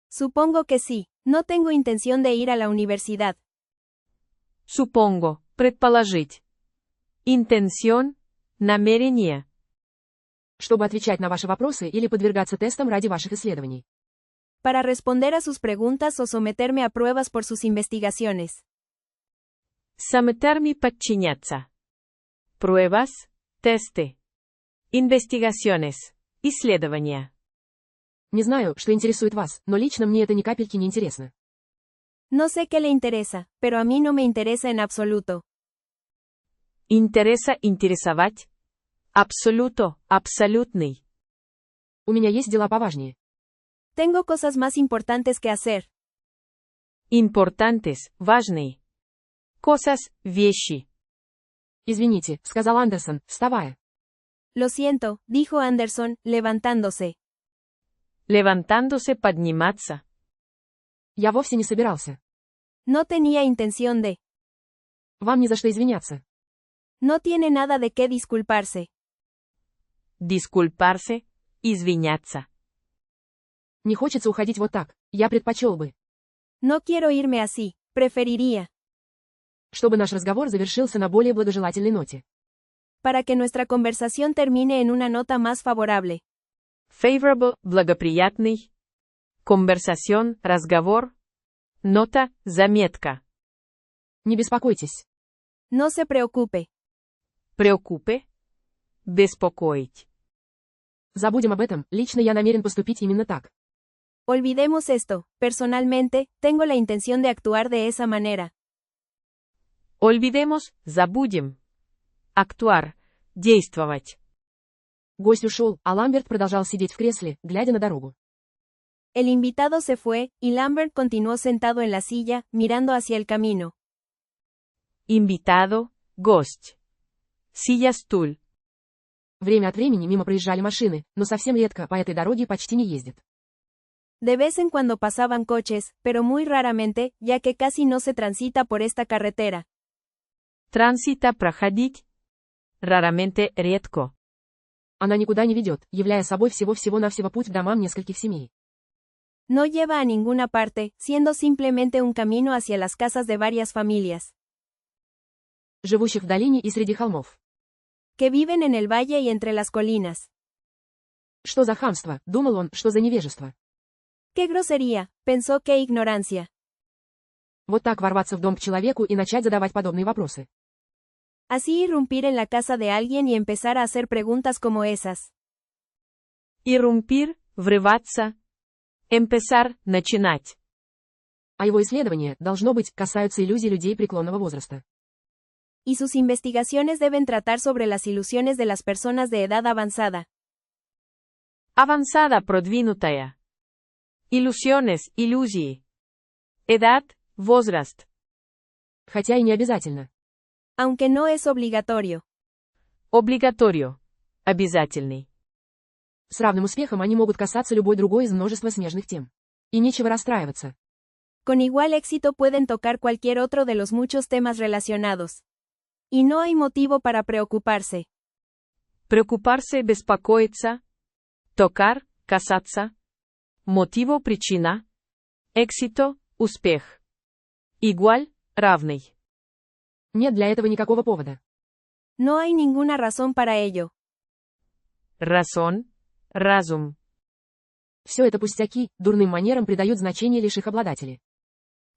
Supongo que sí. No tengo intención de ir a la universidad. Supongo, предположить. Интенсион, намерение. Чтобы отвечать на ваши вопросы или подвергаться тестам ради ваших исследований. Para responder a sus preguntas o someterme a pruebas por sus investigaciones. Самотерми подчиняться. Pruebas, тесты. Инвестигационes, исследования. Не знаю, что интересует вас, но лично мне это ни капельки не интересно. No sé qué le interesa, pero a mí no me interesa en absoluto. Интереса интересовать. Абсолюто, абсолютный. У меня есть дела поважнее. Tengo cosas más importantes que hacer. Importantes, важный. Cosas, вещи. Извините, сказал Андерсон, вставая. Lo siento, dijo Anderson, levantándose. Levantándose подниматься. Я вовсе не собирался. No tenía intención de. Вам ни за что извиняться. No tiene nada de qué disculparse. Disculparse, извиняться. Не хочется уходить вот так, я предпочел бы. No quiero irme así, preferiría. Чтобы наш разговор завершился на более благожелательной ноте. Para que nuestra conversación termine en una nota más favorable. Favorable, благоприятный. Conversación, разговор. Нота, заметка. Не беспокойтесь. No se preocupe. Preocupe. Беспокоить. Забудем об этом, лично я намерен поступить именно так. Olvidemos esto, personalmente, tengo la intención de actuar de esa manera. Olvidemos, забудем. Actuar, действовать. Гость ушел, а Ламберт продолжал сидеть в кресле, глядя на дорогу. El invitado se fue, y Lambert continuó sentado en la silla, mirando hacia el camino. Invitado, гость. Сия стул. Время от времени мимо проезжали машины, но совсем редко по этой дороге почти не ездит. De vez en cuando pasaban coches, pero muy raramente, ya que casi no se transita por esta carretera. Трансита проходить. Raramente, редко. Она никуда не ведет, являя собой всего-навсего путь к домам нескольких семей. No lleva a ninguna parte, siendo simplemente un camino hacia las casas de varias familias. Живущих в долине и среди холмов. Que viven en el valle y entre las colinas. Что за хамство, думал он, что за невежество. Qué grosería, pensó qué ignorancia. Вот так ворваться в дом к человеку и начать задавать подобные вопросы. Así irrumpir en la casa de alguien y empezar a hacer preguntas como esas. Irrumpir, врываться. Empezar, начинать. А его исследования, должно быть, касаются иллюзий людей преклонного возраста. Y sus investigaciones deben tratar sobre las ilusiones de las personas de edad avanzada. Avanzada, продвинутая. Иллюзионes, иллюзии. Edad, возраст. Хотя и не обязательно. Aunque no es obligatorio. Obligatorio. Обязательный. С равным успехом они могут касаться любой другой из множества смежных тем. И нечего расстраиваться. Con igual éxito pueden tocar cualquier otro de los muchos temas relacionados. Y no hay motivo para preocuparse. Preocuparse, беспокоиться. Tocar, касаться. Мотиво, причина. Éxito, успех. Igual, равный. Нет для этого никакого повода. No hay ninguna razón para ello. Razón, разум. Все это пустяки, дурным манерам придают значение лишь их обладатели.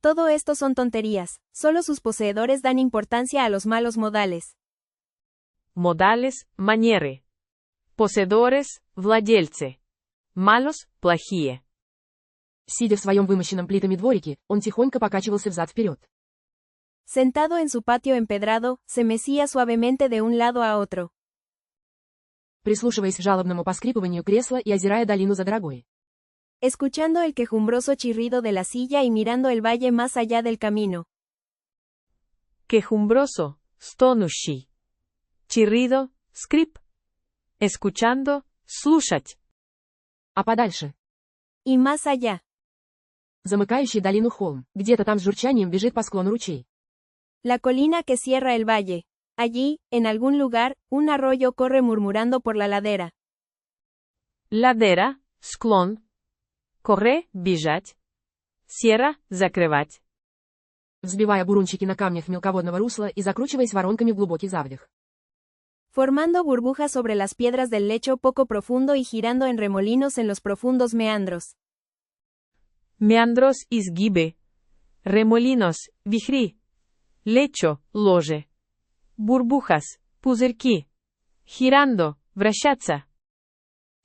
Todo esto son tonterías, solo sus poseedores dan importancia a los malos modales. Modales, манеры. Poseedores, владельцы. Malos, плохие. Сидя в своем вымощенном плитами дворике, он тихонько покачивался взад-вперед. Sentado en su patio empedrado, se mecía suavemente de un lado a otro. прислушиваясь к жалобному поскрипыванию кресла и озирая долину за дорогой. Escuchando el quejumbroso chirrido de la silla y mirando el valle más allá del camino. Quejumbroso, стонущий. Chirrido, скрип. Escuchando, слушать. А подальше. Y más allá. Замыкающий долину холм, где-то там с журчанием бежит по склону ручей. La colina que cierra el valle. Allí, en algún lugar, un arroyo corre murmurando por la ladera. Ladera, склон. Corre, бежать. Sierra, закрывать. Взбивая бурунчики на камнях мелководного русла и закручиваясь воронками в глубокий заводях. Formando burbujas sobre las piedras del lecho poco profundo y girando en remolinos en los profundos meandros. Meandros, изгибы. Remolinos, вихри. Lecho, ложе. Бурбухas, пузырьки. Girando, вращаться.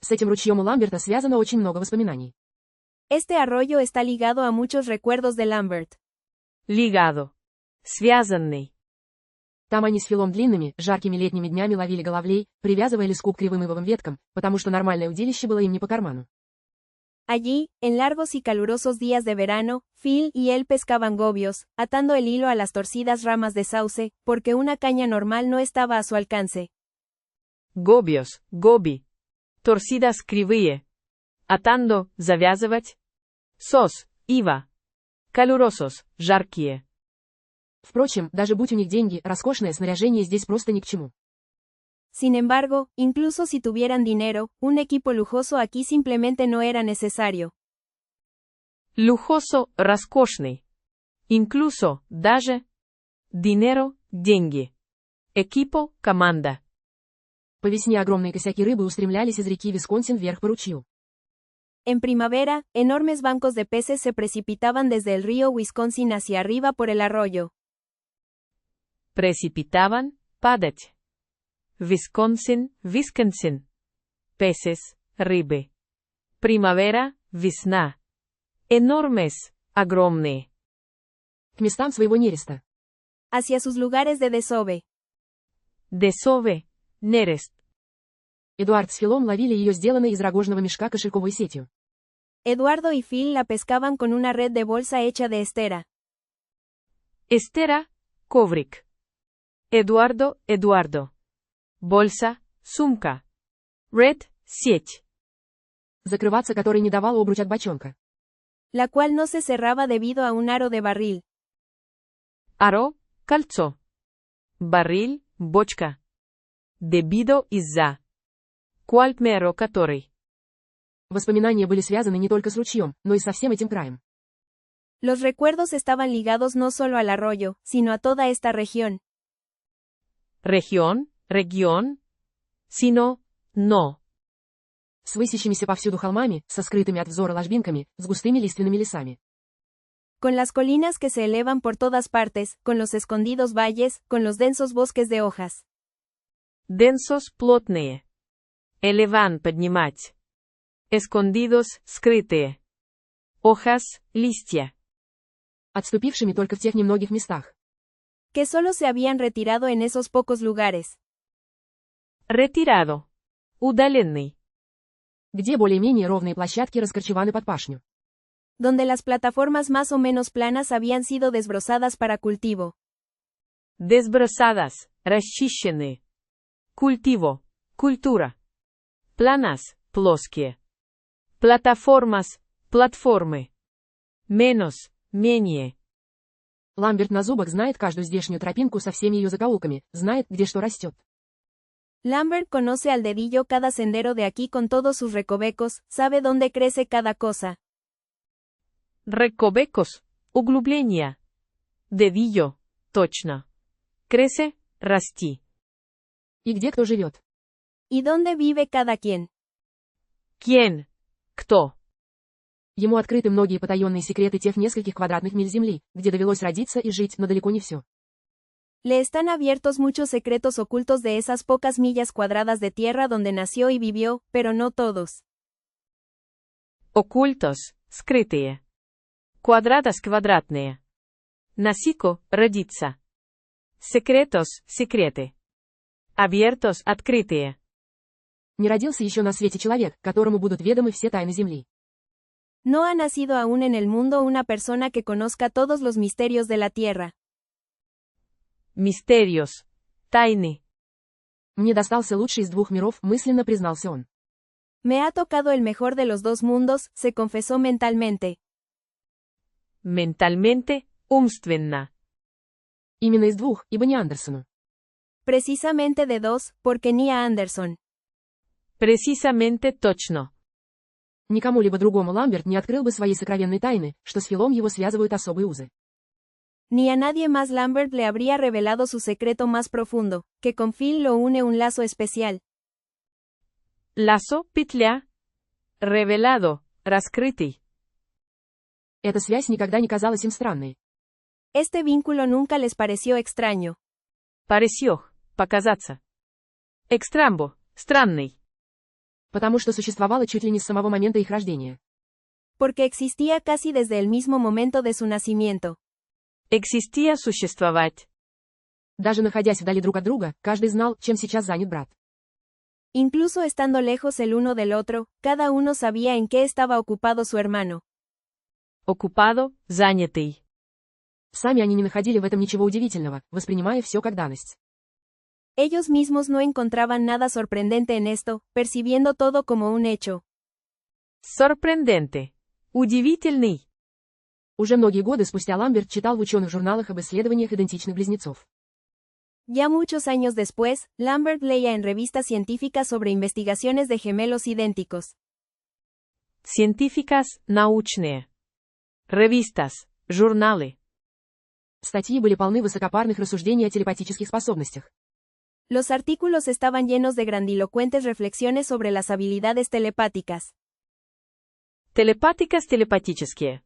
С этим ручьем у Ламберта связано очень много воспоминаний. Este arroyo está ligado a muchos recuerdos de Lambert. Ligado. Связанный. Там они с Филом длинными, жаркими летними днями ловили головлей, привязывая леску к кривым ивовым веткам, потому что нормальное удилище было им не по карману. Allí, en largos y calurosos días de verano, Phil y él pescaban gobios, atando el hilo a las torcidas ramas de sauce, porque una caña normal no estaba a su alcance. Gobios, гоби. Torcidas кривые. Atando, завязывать. Сос, ива. Calurosos, жаркие. Впрочем, даже будь у них деньги, роскошное снаряжение здесь просто ни к чему. Sin embargo, incluso si tuvieran dinero, un equipo lujoso aquí simplemente no era necesario. Lujoso, роскошный. Incluso, даже. Dinero, деньги. Equipo, команда. По весне огромные косяки рыбы устремлялись из реки Висконсин вверх по ручью. En primavera, enormes bancos de peces se precipitaban desde el río Wisconsin hacia arriba por el arroyo. Precipitaban, падать. Wisconsin, Wisconsin. Peces, рыбы. Primavera, весна. Enormes, огромные. К местам своего нереста. Hacia sus lugares de desove. Desove, nereст. Эдуард с Филом ловили ее сделанной из рогожного мешка кошельковой сетью. Eduardo y Phil la pescaban con una red de bolsa hecha de estera. Estera, коврик. Eduardo, Eduardo. Bolsa, сумка. Red, сеть. Закрываться которой не давал обруч от бочонка. La cual no se cerraba debido a un aro de barril. Aro, кольцо. Barril, бочка. Debido из-за. Cual mero который. Воспоминания были связаны не только с ручьем, но и со всем этим краем. Los recuerdos estaban ligados no solo al arroyo, sino a toda esta región. Región, región. Sino, no. С высящимися повсюду холмами, со скрытыми от взора ложбинками, с густыми лиственными лесами. Con las colinas que se elevan por todas partes, con los escondidos valles, con los densos bosques de hojas. Densos, плотные. Elevan, поднимать. Escondidos, скрытые. Hojas, листья. Отступившими только в тех немногих местах. Que solo se habían retirado en esos pocos lugares. Retirado. Удаленный. Где более-менее ровные площадки раскорчеваны под пашню. Donde las plataformas más o menos planas habían sido desbrozadas para cultivo. Desbrozadas, расчищены. Культиво, культура. Planas, плоские. Платформas, платформы. Menos, менее. Ламберт на зубок знает каждую здешнюю тропинку со всеми ее закоулками, знает, где что растет. Lambert conoce al dedillo cada sendero de aquí con todos sus recovecos, sabe dónde crece cada cosa. Recovecos, углубления. Dedillo, точно. Crece, расти. И где кто живет. Y dónde vive cada quien. ¿Quién? Кто? Ему открыты многие потаенные секреты тех нескольких квадратных миль земли, где довелось родиться и жить, но далеко не все. Le están abiertos muchos secretos ocultos de esas pocas millas cuadradas de tierra donde nació y vivió, pero no todos. Оккультос, скрытые. Квадратос, квадратные. Насико, родиться. Секретос, секреты. Abiertos, открытые. Не родился еще на свете человек, которому будут ведомы все тайны земли. No ha nacido aún en el mundo una persona que conozca todos los misterios de la tierra. Misterios. Тайны. Мне достался лучший из двух миров, мысленно признался он. Me ha tocado el mejor de los dos mundos, se confesó mentalmente. Mentalmente, умственно. Именно из двух, ибо не Андерсону. Precisamente de dos, porque ni a Anderson. Precisamente точно. Никому либо другому Ламберт не открыл бы своей сокровенной тайны, что с Филом его связывают особые узы. Ni a nadie más Lambert le habría revelado su secreto más profundo, que con Phil lo une un lazo especial. Lazo, петля. Revelado, раскрытый. Эта связь никогда не казалась им странной. Este vínculo nunca les pareció extraño. Pareció, показаться. Экстрамбо, странный. Потому что существовало чуть ли не с самого момента их рождения. Porque existía casi desde el mismo momento de su nacimiento. Existía существовать. Даже находясь вдали друг от друга, каждый знал, чем сейчас занят брат. Incluso estando lejos el uno del otro, cada uno sabía en qué estaba ocupado su hermano. Ocupado, занятый. Сами они не находили в этом ничего удивительного, воспринимая все как данность. Ellos mismos no encontraban nada sorprendente en esto, percibiendo todo como un hecho. Sorprendente. Удивительный. Уже многие годы спустя Ламберт читал в ученых журналах об исследованиях идентичных близнецов. Ya muchos años después, Lambert leía en revistas científicas sobre investigaciones de gemelos idénticos. Científicas, научные. Revistas, журналы. Статьи были полны высокопарных рассуждений о телепатических способностях. Los artículos estaban llenos de grandilocuentes reflexiones sobre las habilidades telepáticas. Телепатикас телепатические.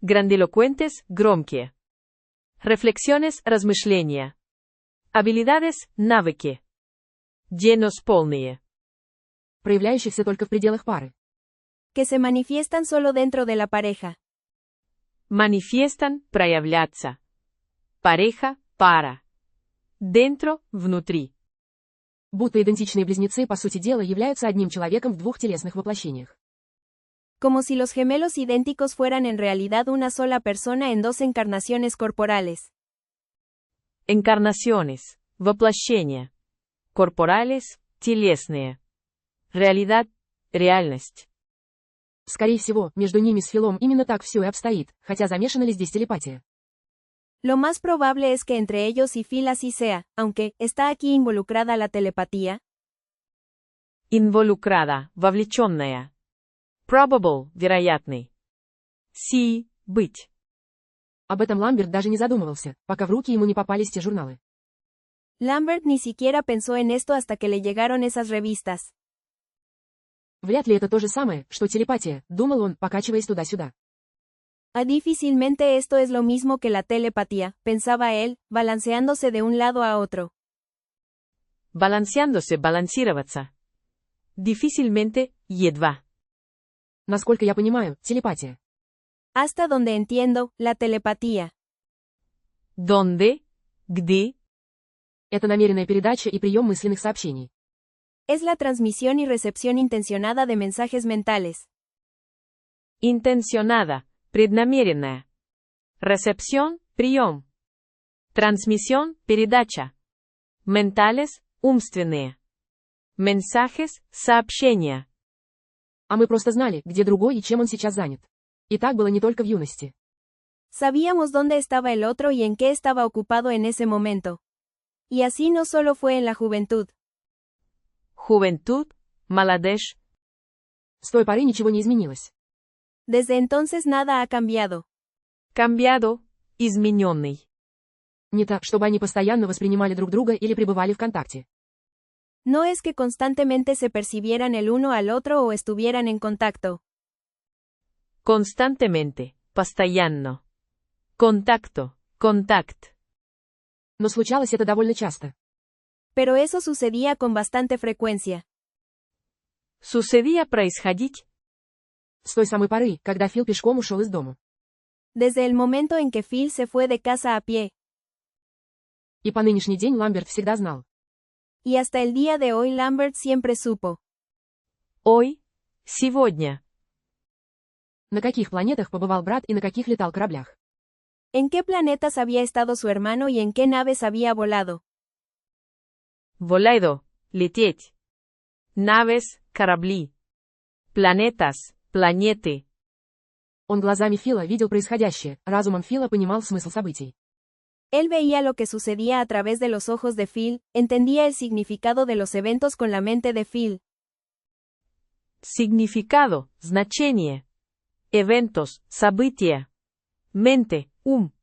Grandilocuentes, громкие. Reflexiones, размышления. Habilidades, навыки. Llenos полные. Проявляющихся только в пределах пары. Que se manifiestan solo dentro de la pareja. Manifiestan, проявляться. Pareja, пара. Dentro, внутри. Будто идентичные близнецы, по сути дела, являются одним человеком в двух телесных воплощениях. Como si los gemelos idénticos fueran en realidad una sola persona en dos encarnaciones corporales. Encarnaciones, воплощения. Corporales, телесные. Realidad, реальность. Скорее всего, между ними с Филом именно так все и обстоит, хотя замешана ли здесь телепатия. Lo más probable es que entre ellos y Phil así sea, aunque, ¿está aquí involucrada la telepatía? Involucrada, вовлеченная. Probable, вероятный. Sí, быть. Об этом Ламберт даже не задумывался, пока в руки ему не попались те журналы. Lambert ni siquiera pensó en esto hasta que le llegaron esas revistas. Вряд ли это то же самое, что телепатия, думал он, покачиваясь туда-сюда. Difícilmente esto es lo mismo que la telepatía, pensaba él, balanceándose de un lado a otro. Balanceándose, балансироваться. Difícilmente, едва. Насколько я понимаю, телепатия. Hasta donde entiendo, la telepatía. ¿Dónde? ¿Где? Это намеренная передача и прием мысленных сообщений. Es la transmisión y recepción intencionada de mensajes mentales. Intencionada, преднамеренная. Recepción, прием. Transmisión, передача. Mentales, умственные. Mensajes, сообщения. А мы просто знали, где другой и чем он сейчас занят. И так было не только в юности. Sabíamos dónde estaba el otro y en qué estaba ocupado en ese momento. Y así no solo fue en la juventud. Juventud, молодежь. С той поры ничего не изменилось. Desde entonces nada ha cambiado. Cambiado, измененный. Не так, чтобы они постоянно воспринимали друг друга или пребывали в контакте. No es que constantemente se percibieran el uno al otro o estuvieran en contacto. Constantemente, постоянно. Contacto, contact. Но случалось это довольно часто. Pero eso sucedía con bastante frecuencia. Sucedía происходить. С той самой поры, когда Фил пешком ушел из дому. Desde el momento en que Phil se fue de casa a pie. И по нынешний день Ламберт всегда знал. Y hasta el día de hoy Lambert siempre supo. Hoy, сегодня. На каких планетах побывал брат и на каких летал кораблях? ¿En qué planetas había estado su hermano y en qué naves había volado? Volado, лететь. Naves, корабли. Planetas, планеты. Он глазами Фила видел происходящее, разумом Фила понимал смысл событий. Él veía lo que sucedía a través de los ojos de Phil, entendía el significado de los eventos con la mente de Phil. Significado, значение. Eventos, события. Mente, ум.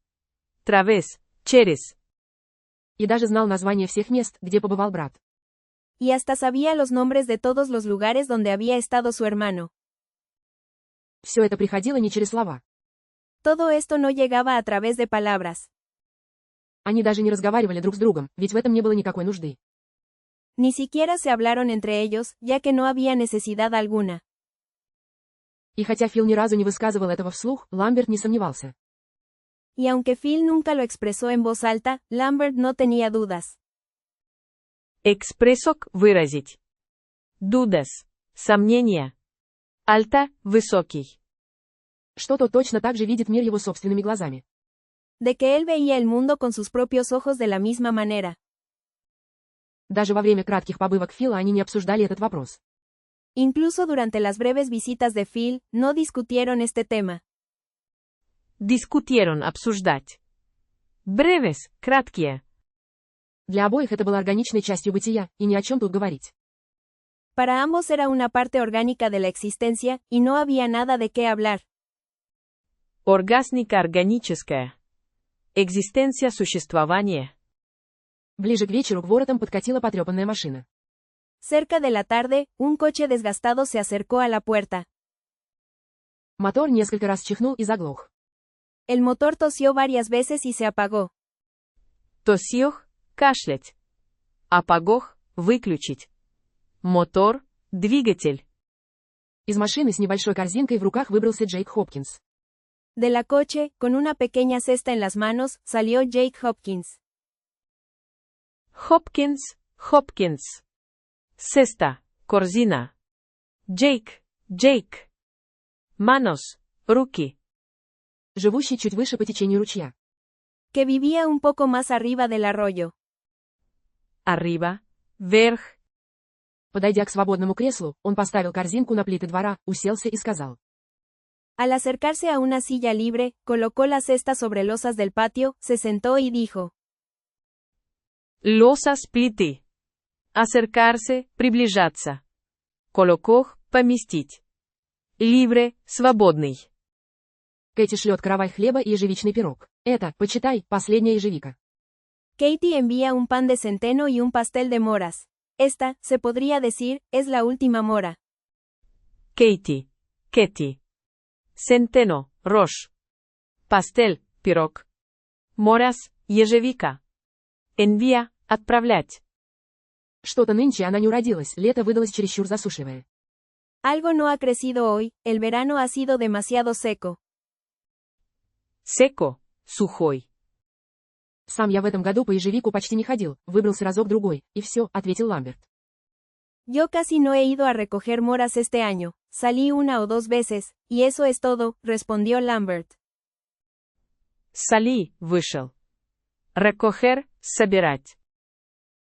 Través, через. И даже знал названия всех мест, где побывал брат. Y hasta sabía los nombres de todos los lugares donde había estado su hermano. Все это приходило не через слова. Todo esto no llegaba a través de palabras. Они даже не разговаривали друг с другом, ведь в этом не было никакой нужды. Ni siquiera se hablaron entre ellos, ya que no había necesidad alguna. И хотя Фил ни разу не высказывал этого вслух, Ламберт не сомневался. Y aunque Phil nunca lo expresó en voz alta, Lambert no tenía dudas. Экспрессок, выразить. Dudas, сомнения. Alta, высокий. Что тот точно так же видит мир его собственными глазами. De que él veía el mundo con sus propios ojos de la misma manera. Даже во время кратких побывок Фила они не обсуждали этот вопрос. Incluso durante las breves visitas de Phil, no discutieron este tema. Дискутировать, обсуждать. Breves, краткие. Для обоих это было органичной частью бытия, и ни о чем тут говорить. Para ambos era una parte orgánica de la existencia, y no había nada de qué hablar. Оргасника органическая. Экзистенция, существование. Ближе к вечеру к воротам подкатила потрепанная машина. Cerca de la tarde, un coche desgastado se acercó a la puerta. Мотор несколько раз чихнул и заглох. El motor tosió varias veces y se apagó. Тосьёх, кашлять. Апогох, выключить. Мотор, двигатель. Из машины с небольшой корзинкой в руках выбрался Джейк Хопкинс. De la coche, con una pequeña cesta en las manos, salió Jake Hopkins. Хопкинс, Хопкинс. Cesta, корзина. Джейк, Джейк. Manos, руки. Живущий чуть выше по течению ручья. Que vivía un poco más arriba del arroyo. Arriba, вверх. Подойдя к свободному креслу, он поставил корзинку на плиты двора, уселся и сказал. Al acercarse a una silla libre, colocó la cesta sobre losas del patio, se sentó y dijo. Лосas, плиты. Acercarse, приближаться. Колокох, поместить. Libre, свободный. Кэти шлет каравай хлеба и ежевичный пирог. Это, почитай, последняя ежевика. Katie envía un pan de centeno y un pastel de moras. Esta, se podría decir, es la última mora. Кейти, Кети. Centeno, рожь. Пастель, пирог. Moras, ежевика. Envía, отправлять. Что-то нынче она не уродилась, лето выдалось чересчур засушливое. Algo no ha crecido hoy, el verano ha sido demasiado seco. Seco, сухой. Сам я в этом году по ежевику почти не ходил, выбрался разок-другой, и все, ответил Ламберт. Yo casi no he ido a recoger moras este año, salí una o dos veces, y eso es todo, respondió Lambert. Сали, вышел. Recoger, собирать.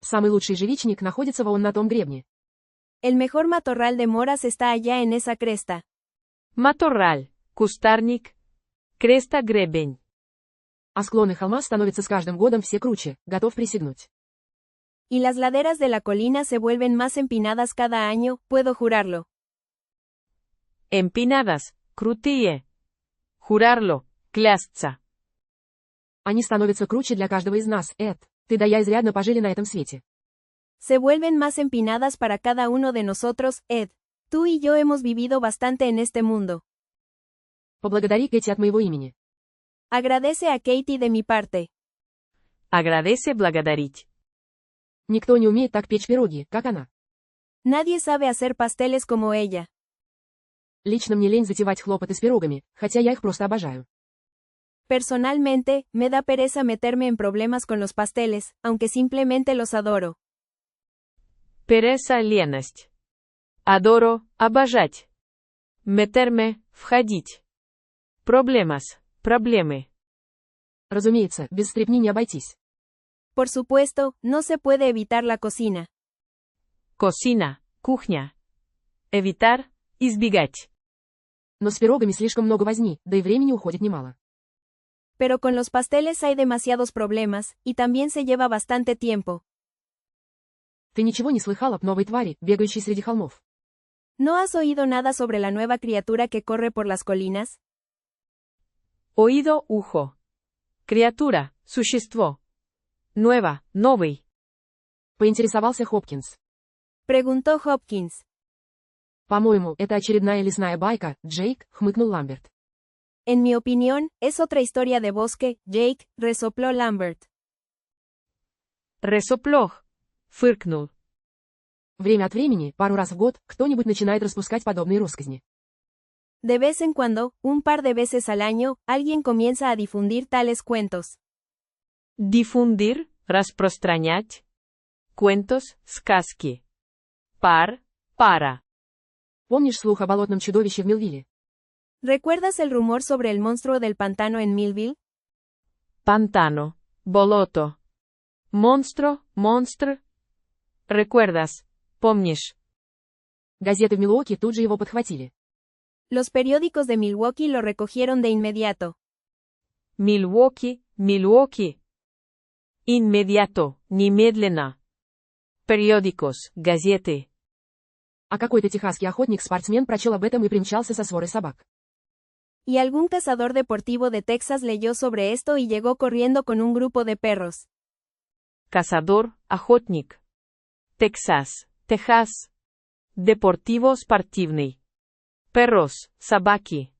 Самый лучший ежевичник находится вон на том гребне. El mejor matorral de moras está allá en esa cresta. Matorral, кустарник. Креста, гребень. А склоны холма становятся с каждым годом все круче, готов присягнуть. Y las laderas de la colina se vuelven más empinadas cada año, puedo jurarlo. Empinadas, крутые. Jurarlo, клясться. Они становятся круче для каждого из нас, Эд. Ты да я изрядно пожили на этом свете. Se vuelven más empinadas para cada uno de nosotros, Ed. Tú y yo hemos vivido bastante en este mundo. Поблагодари Кэти от моего имени. Agradece a Katie de mi parte. Agradece, благодарить. Никто не умеет так печь пироги, как она. Nadie sabe hacer pasteles como ella. Лично мне лень затевать хлопоты с пирогами, хотя я их просто обожаю. Personalmente, me da pereza meterme en problemas con los pasteles, aunque simplemente los adoro. Переса, леность. Adoro, обожать. Meterme, входить. Problemas, проблемы. Разумеется, без стряпни не обойтись. Por supuesto, no se puede evitar la cocina. Cocina, кухня. Evitar, избегать. Но с пирогами слишком много возни, да и времени уходит немало. Pero con los pasteles hay demasiados problemas, y también se lleva bastante tiempo. Ты ничего не слыхал об новой твари, бегающей среди холмов? ¿No has oído nada sobre la nueva criatura que corre por las colinas? Oído, ujo. Criatura, существо. Nueva, новый. Поинтересовался Хопкинс. Preguntó Hopkins. По-моему, это очередная лесная байка, Джейк, хмыкнул Ламберт. En mi opinión, es otra historia de bosque, Jake, resopló Lambert. Resopló. Фыркнул. Время от времени, пару раз в год, кто-нибудь начинает распускать подобные россказни. De vez en cuando, un par de veces al año, alguien comienza a difundir tales cuentos. Difundir, распространять. Cuentos, сказки. Пар, пара. Помнишь слух о болотном чудовище в Милвилле? ¿Recuerdas el rumor sobre el monstruo del pantano en Millville? Pantano. Болото. Monstruo, monstr. ¿Recuerdas? Помнишь? Газеты в Милуоки тут же его подхватили. Los periódicos de Milwaukee lo recogieron de inmediato. Milwaukee, Milwaukee. Inmediato, немедленно. Periódicos, газеты. А какой-то техасский охотник-спортсмен прочел об этом и примчался со сворой собак. Y algún cazador deportivo de Texas leyó sobre esto y llegó corriendo con un grupo de perros. Cazador, охотник. Texas, Texas. Deportivo спортивный. Perros, собаки.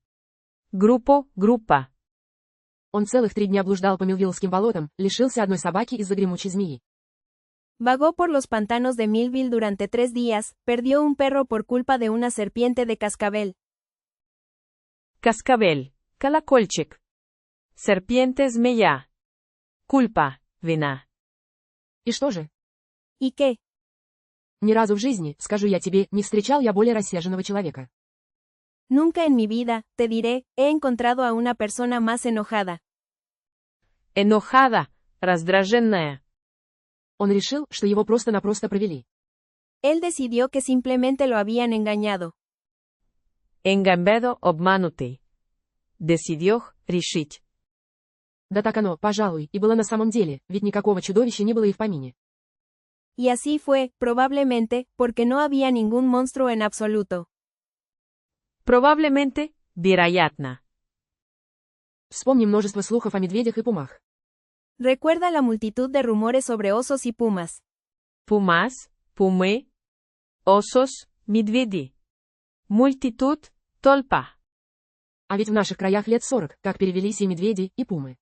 Grupo, группа. Он целых 3 дня блуждал по Милвиллским болотам, лишился одной собаки из-за гремучей змеи. Vagó por los pantanos de Millville durante 3 días, perdió un perro por culpa de una serpiente de cascabel. Cascabel, колокольчик. Serpiente, змея. Culpa, вина. И что же? ¿Y qué? Ни разу в жизни, скажу я тебе, не встречал я более рассерженного человека. Nunca en mi vida, te diré, he encontrado a una persona más enojada. Enojada, раздраженная. Он решил, что его просто-напросто провели. Él decidió que simplemente lo habían engañado. Engambado, обманутый. Decidió, решить. Да так оно, пожалуй, и было на самом деле, ведь никакого чудовища не было и в помине. Y así fue, probablemente, porque no había ningún monstruo en absoluto. Probablemente, вероятно. Вспомни множество слухов о медведях и пумах. Recuerda la multitud de rumores sobre osos y pumas. Pumas, пумы. Osos, медведи. Multitud, толпа. А ведь в наших краях лет 40, как перевелись и медведи, и пумы.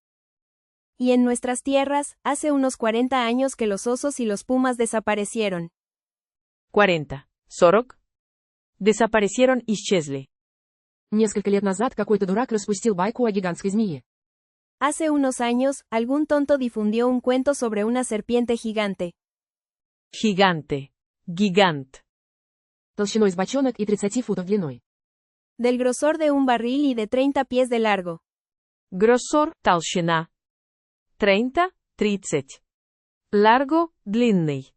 Y en nuestras tierras, hace unos 40 años que los osos y los pumas desaparecieron. 40. 40. Desaparecieron, исчезли. Несколько лет назад какой-то дурак распустил байку о гигантской змее. Hace unos años, algún tonto difundió un cuento sobre una serpiente gigante. Gigante. Gigant. Толщиной с бочонок и 30 футов длиной. Del grosor de un barril y de 30 pies de largo. Grosor, толщина. 30, 30. Largo, длинный.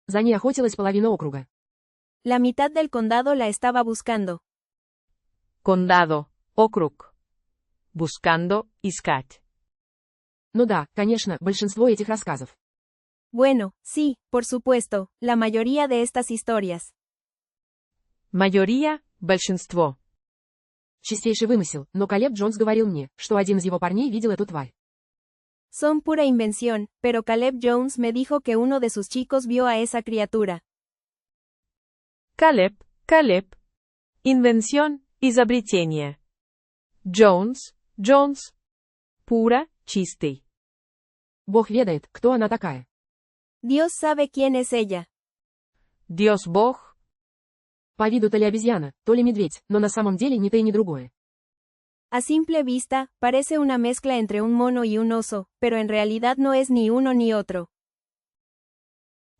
За ней охотилась половина округа. La mitad del condado la estaba buscando. Condado, округ. Buscando, искать. Ну да, конечно, большинство этих рассказов. Bueno, sí, por supuesto, la mayoría de estas historias. Mayoría, большинство. Чистейший вымысел, но Калеб Джонс говорил мне, что один из его парней видел эту тварь. Son pura invención, pero Caleb Jones me dijo que uno de sus chicos vio a esa criatura. Caleb, Caleb. Invención, изобретение. Jones, Jones. Пура, чистый. Бог ведает, кто она такая. Dios sabe quién es ella. Dios Бог. По виду то ли обезьяна, то ли медведь, но на самом деле ни то и ни другое. A simple vista, parece una mezcla entre un mono y un oso, pero en realidad no es ni uno ni otro.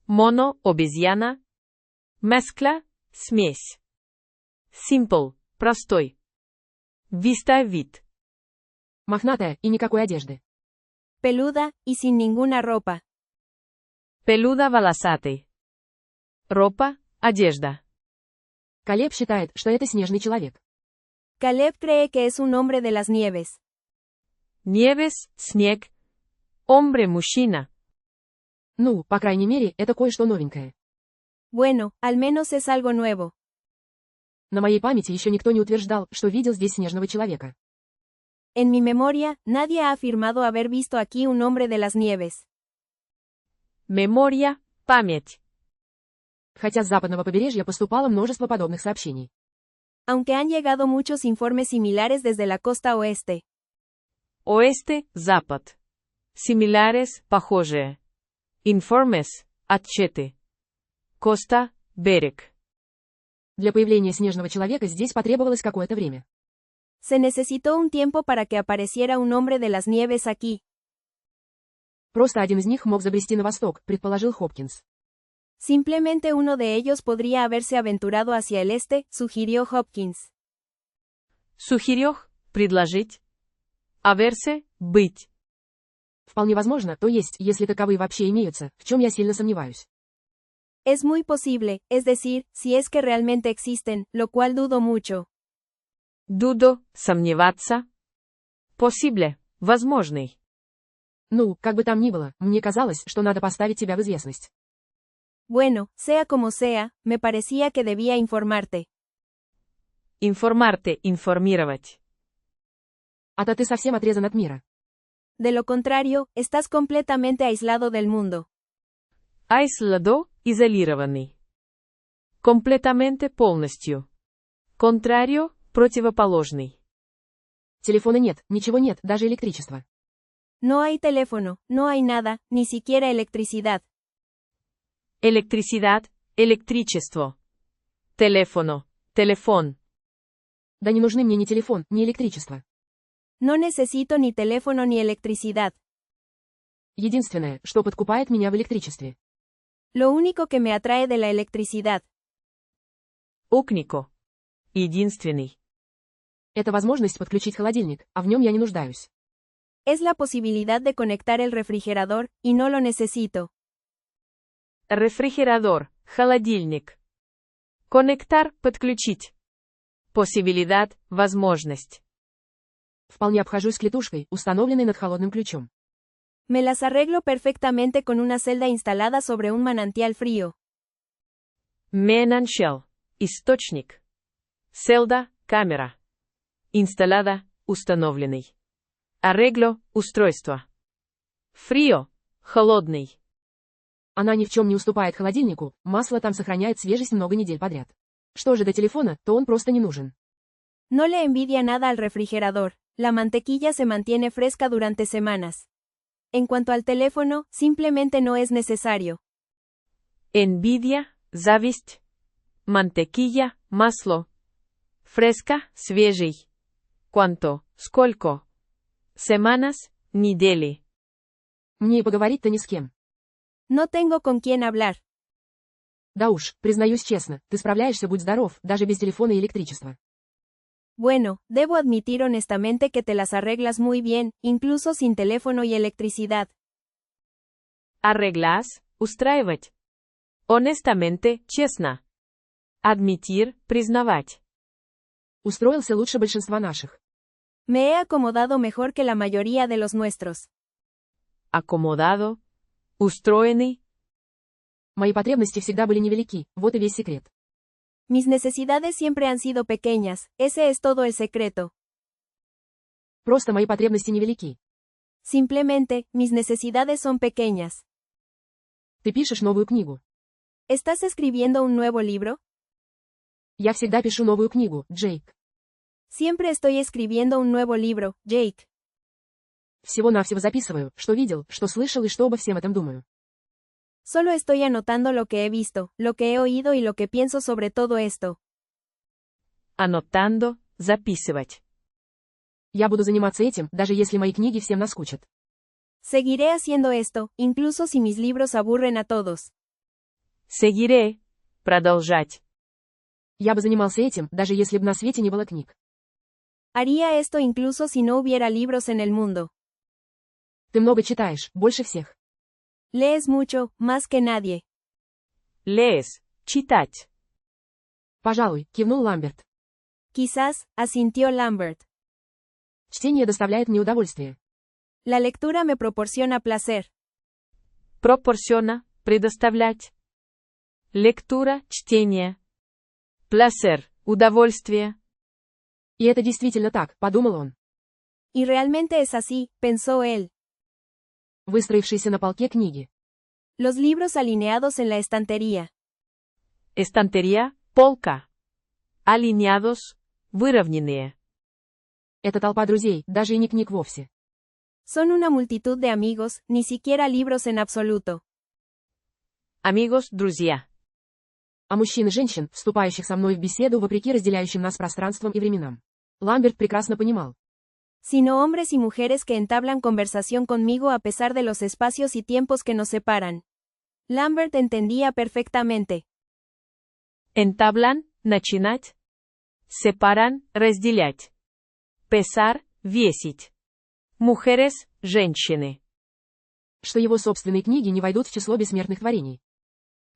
Mono, обезьяна. Mezcla, смесь. Simple, простой. Vista вид. Мохнатая и никакой одежды. Peluda, y sin ninguna ropa. Peluda волосатый. Ропа, одежда. Калеб считает, что это снежный человек. Caleb cree que es un hombre de las nieves. Nieves, снег. Hombre, мужчина. Ну, по крайней мере, это кое-что новенькое. Bueno, al menos es algo nuevo. На моей памяти еще никто не утверждал, что видел здесь снежного человека. En mi memoria, nadie ha afirmado haber visto aquí un hombre de las nieves. Memoria, память. Хотя с западного побережья поступало множество подобных сообщений. Aunque han llegado muchos informes similares desde la costa oeste. Oeste, запад. Similares, похожие. Informes, отчеты. Коста, берег. Для появления снежного человека здесь потребовалось какое-то время. Se necesitó un tiempo para que apareciera un hombre de las nieves aquí. Просто один из них мог забрести на восток, предположил Хопкинс. Simplemente uno de ellos podría haberse aventurado hacia el este, sugirió Hopkins. Сухирёх, предложить. Аверсе, быть. Вполне возможно, то есть, если таковые вообще имеются, в чем я сильно сомневаюсь. Es muy posible, es decir, si es que realmente existen, lo cual dudo mucho. Дудо, сомневаться. Possible, возможный. Ну, как бы там ни было, мне казалось, что надо поставить тебя в известность. Bueno, sea como sea, me parecía que debía informarte. Информарте, информировать. А-то ты совсем отрезан от мира. De lo contrario, estás completamente aislado del mundo. Aislado, изолированный. Completamente, полностью. Contrario, противоположный. Телефона нет, ничего нет, даже электричества. No hay teléfono, no hay nada, ni siquiera electricidad. Электричество, электричество. Телефоно, телефон. Да не нужны мне ни телефон, ни электричество. No necesito ni teléfono ni electricidad. Единственное, что подкупает меня в электричестве. Lo único que me atrae de la electricidad. Укнико. Единственный. Это возможность подключить холодильник, а в нем я не нуждаюсь. Es la posibilidad de conectar el refrigerador, y no lo necesito. Рефригерадор, холодильник. Коннектар, подключить. Posibilidad, возможность. Вполне обхожусь клетушкой, установленной над холодным ключом. Me las arreglo perfectamente con una celda instalada sobre un manantial frío. Менанчел. Источник. Селда, камера. Instalada, установленный. Arreglo, устройство. Фрио, холодный. Она ни в чем не уступает холодильнику, масло там сохраняет свежесть много недель подряд. Что же до телефона, то он просто не нужен. No le envidia nada al refrigerador. La mantequilla se mantiene fresca durante semanas. En cuanto al teléfono, simplemente no es necesario. Envidia, зависть. Mantequilla, масло. Fresca, свежий. Cuánto, сколько. Semanas, недели. Мне и поговорить-то ни с кем. No tengo con quién hablar. Да уж, признаюсь честно, ты справляешься, будь здоров, даже без телефона и электричества. Bueno, debo admitir honestamente que te las arreglas muy bien, incluso sin teléfono y electricidad. Arreglas, устраивать. Honestamente, честно. Admitir, признавать. Устроился лучше большинства наших. Me he acomodado mejor que la mayoría de los nuestros. Acomodado. Устроенный. Мои потребности всегда были невелики, вот и весь секрет. Mis necesidades siempre han sido pequeñas, ese es todo el secreto. Просто мои потребности невелики. Simplemente, mis necesidades son pequeñas. Ты пишешь новую книгу. ¿Estás escribiendo un nuevo libro? Я всегда пишу новую книгу, Джейк. Siempre estoy escribiendo un nuevo libro, Jake. Всего-навсего записываю, что видел, что слышал и что обо всем этом думаю. Solo estoy anotando lo que he visto, lo que he oído y lo que pienso sobre todo esto. Anotando, записывать. Я буду заниматься этим, даже если мои книги всем наскучат. Seguiré haciendo esto, incluso si mis libros aburren a todos. Seguiré. Продолжать. Я бы занимался этим, даже если бы на свете не было книг. Haría esto incluso si no hubiera libros en el mundo. Ты много читаешь, больше всех. Lees mucho, más que nadie. Lees, читать. Пожалуй, кивнул Ламберт. Quizás, asintió Lambert. Чтение доставляет мне удовольствие. La lectura me proporciona placer. Proporciona, предоставлять. Lectura, чтение. Placer, удовольствие. И это действительно так, подумал он. Y realmente es así, pensó él. Выстроившиеся на полке книги. Los libros alineados en la estantería. Estantería, полка. Alineados, выровненные. Это толпа друзей, даже и не книг вовсе. Son una multitud de amigos, ni siquiera libros en absoluto. Amigos, друзья. А мужчин и женщин, вступающих со мной в беседу вопреки разделяющим нас пространствам и временам. Ламберт прекрасно понимал. Sino hombres y mujeres que entablan conversación conmigo a pesar de los espacios y tiempos que nos separan. Lambert entendía perfectamente. Entablan, начинать. Separan, разделять. Pesar, весить. Mujeres, женщины. Что его собственные книги не войдут в число бессмертных творений.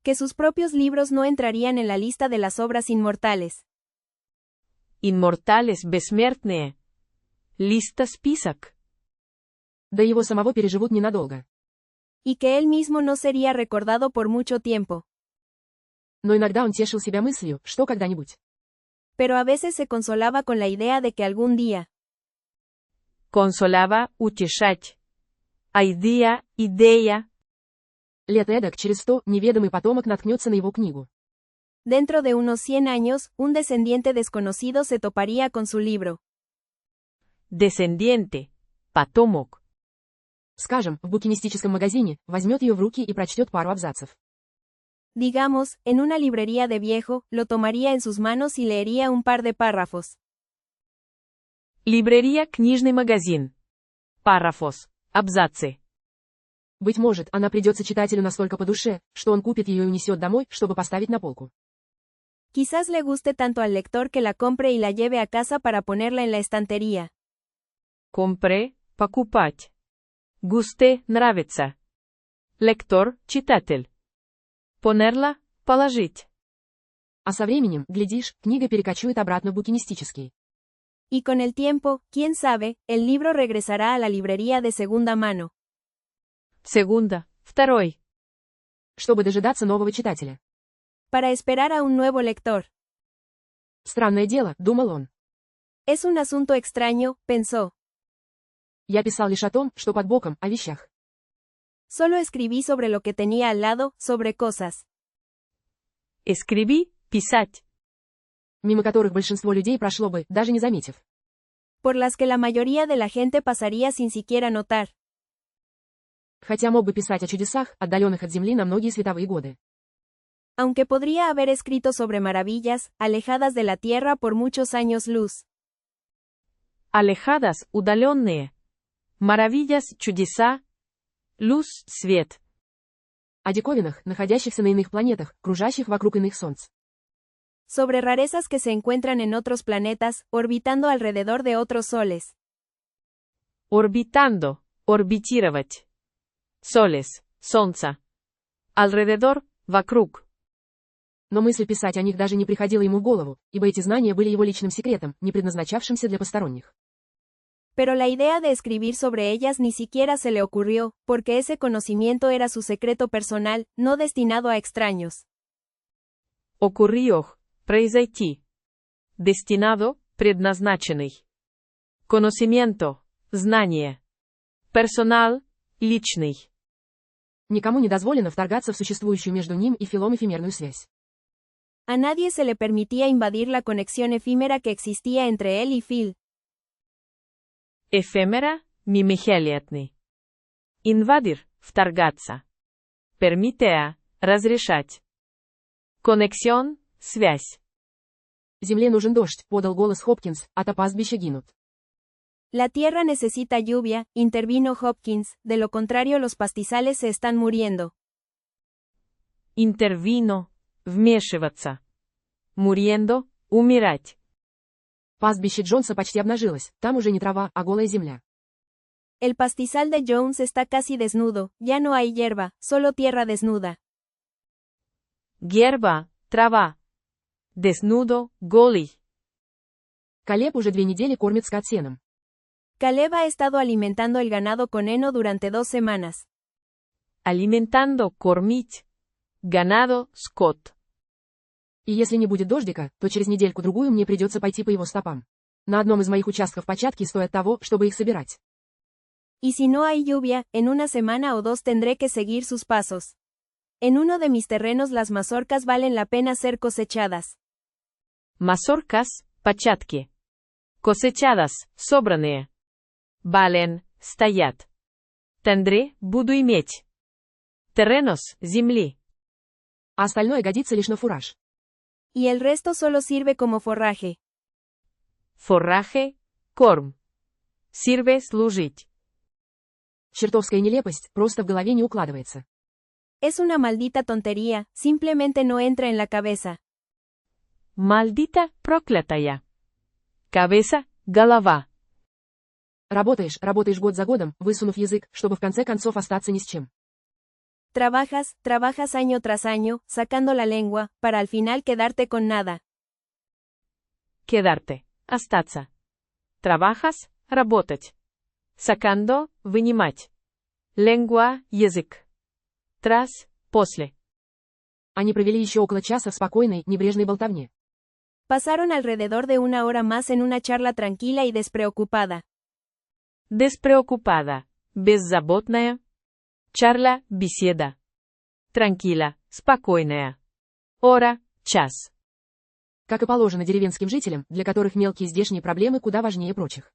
Que sus propios libros no entrarían en la lista de las obras inmortales. Inmortales, бессмертные. Листа список. Да его самого переживут ненадолго. Y que él mismo no sería recordado por mucho tiempo. Но иногда он тешил себя мыслью, что когда-нибудь. Pero a veces se consolaba con la idea de que algún día. Consolaba, утешать. Idea, идея. Лет эдак через 100 неведомый потомок наткнется на его книгу. Dentro de unos 100 años, un descendiente desconocido se toparía con su libro. Descendiente. Потомок. Скажем, в букинистическом магазине, возьмет ее в руки и прочтет пару абзацев. Digamos, en una librería de viejo, lo tomaría en sus manos y leería un par de párrafos. Librería, книжный магазин. Párrafos. Абзацы. Быть может, она придется читателю настолько по душе, что он купит ее и унесет домой, чтобы поставить на полку. Quizás le guste tanto al lector que la compre y la lleve a casa para ponerla en la estantería. Compre, покупать. Густе, нравится. Lector, читатель. Ponerla, положить. А со временем, глядишь, книга перекочует обратно в букинистический. Y con el tiempo, quién sabe, el libro regresará a la librería de segunda mano. Segunda, второй. Чтобы дожидаться нового читателя. Para esperar a un nuevo lector. Странное дело, думал он. Es un asunto extraño, pensó. Я писал лишь о том, что под боком, о вещах. Solo escribí sobre lo que tenía al lado, sobre cosas. Escribí, писать. Мимо которых большинство людей прошло бы, даже не заметив. Por las que la mayoría de la gente pasaría sin siquiera notar. Хотя мог бы писать о чудесах, отдаленных от Земли на многие световые годы. Aunque podría haber escrito sobre maravillas, alejadas de la Tierra por muchos años luz. Alejadas, удаленные. Maravillas, чудеса. Luz, свет. О диковинах, находящихся на иных планетах, кружащих вокруг иных солнц. Sobre rarezas que se encuentran en otros planetas, orbitando alrededor de otros soles. Orbitando, орбитировать. Soles, солнца. Alrededor, вокруг. Но мысль писать о них даже не приходила ему в голову, ибо эти знания были его личным секретом, не предназначавшимся для посторонних. Pero la idea de escribir sobre ellas ni siquiera se le ocurrió, porque ese conocimiento era su secreto personal, no destinado a extraños. Ocurrió, произойти. Destinado, предназначенный. Conocimiento, знание. Personal, личный. Никому не дозволено вторгаться в существующую между ним и Филом эфемерную связь. A nadie se le permitía invadir la conexión efímera que existía entre él y Phil. Эфемера, мимихелетный. Инвадир, вторгаться. Пермитеа, разрешать. Коннексион, связь. «Земле нужен дождь», — подал голос Хопкинс, «а то пастбища гинут». La tierra necesita lluvia, intervino Hopkins, de lo contrario los pastizales se están muriendo. Интервино, вмешиваться. muriendo, умирать. Пастбище Джонса почти обнажилось, там уже не трава, а голая земля. El pastizal de Jones está casi desnudo, ya no hay hierba, solo tierra desnuda. Герба, трава. Desnudo, голый. Калеб уже 2 недели кормит скот сеном. Caleb ha estado alimentando el ganado con heno durante 2 semanas. Alimentando, кормить. Ganado, скот. И если не будет дождика, то через недельку-другую мне придется пойти по его стопам. На одном из моих участков початки стоят того, чтобы их собирать. Y si no hay lluvia, en una semana o 2 tendré que seguir sus pasos. En uno de mis terrenos las mazorcas valen la pena ser cosechadas. Mazorcas, початки. Косечаdas, собранные. Valen, стоят. Tendré, буду иметь. Terrenos, земли. А остальное годится лишь на фураж. Y el resto solo sirve como forraje. Forraje, корм. Sirve служить. Чертовская нелепость, просто в голове не укладывается. Es una maldita tontería, simplemente no entra en la cabeza. Maldita, проклятая. Cabeza, голова. Работаешь, работаешь год за годом, высунув язык, чтобы в конце концов остаться ни с чем. Trabajas, trabajas año tras año, sacando la lengua, para al final quedarte con nada. Quedarte, остаться. Trabajas, работать. Sacando, вынимать. Lengua, язык. Tras, после. Они провели еще около часа в спокойной, небрежной болтовне. Pasaron alrededor de 1 hora más en una charla tranquila y despreocupada. Despreocupada, беззаботная. Charla, беседа. Tranquila, спокойная. Hora, час. Как и положено деревенским жителям, для которых мелкие здешние проблемы куда важнее прочих.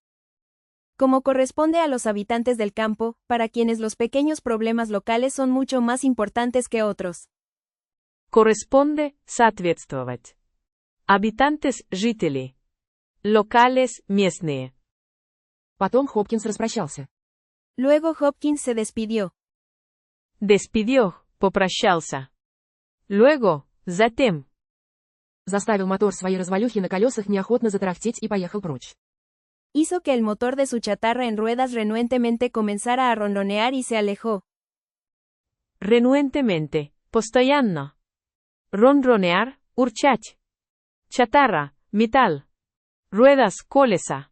Como corresponde a los habitantes del campo, para quienes los pequeños problemas locales son mucho más importantes que otros. Corresponde, соответствовать. Habitantes, жители. Locales, местные. Потом Хопкинс распрощался. Luego Hopkins se despidió. Despidió, попрощался. Luego, затем. Заставил мотор своей развалюхи на колесах неохотно затарахтеть и поехал прочь. Hizo que el motor de su chatarra en ruedas renuentemente comenzara a ronronear y se alejó. Renuentemente, постоянно. Ронронеар, урчать. Chatarra, металл. Ruedas, колеса.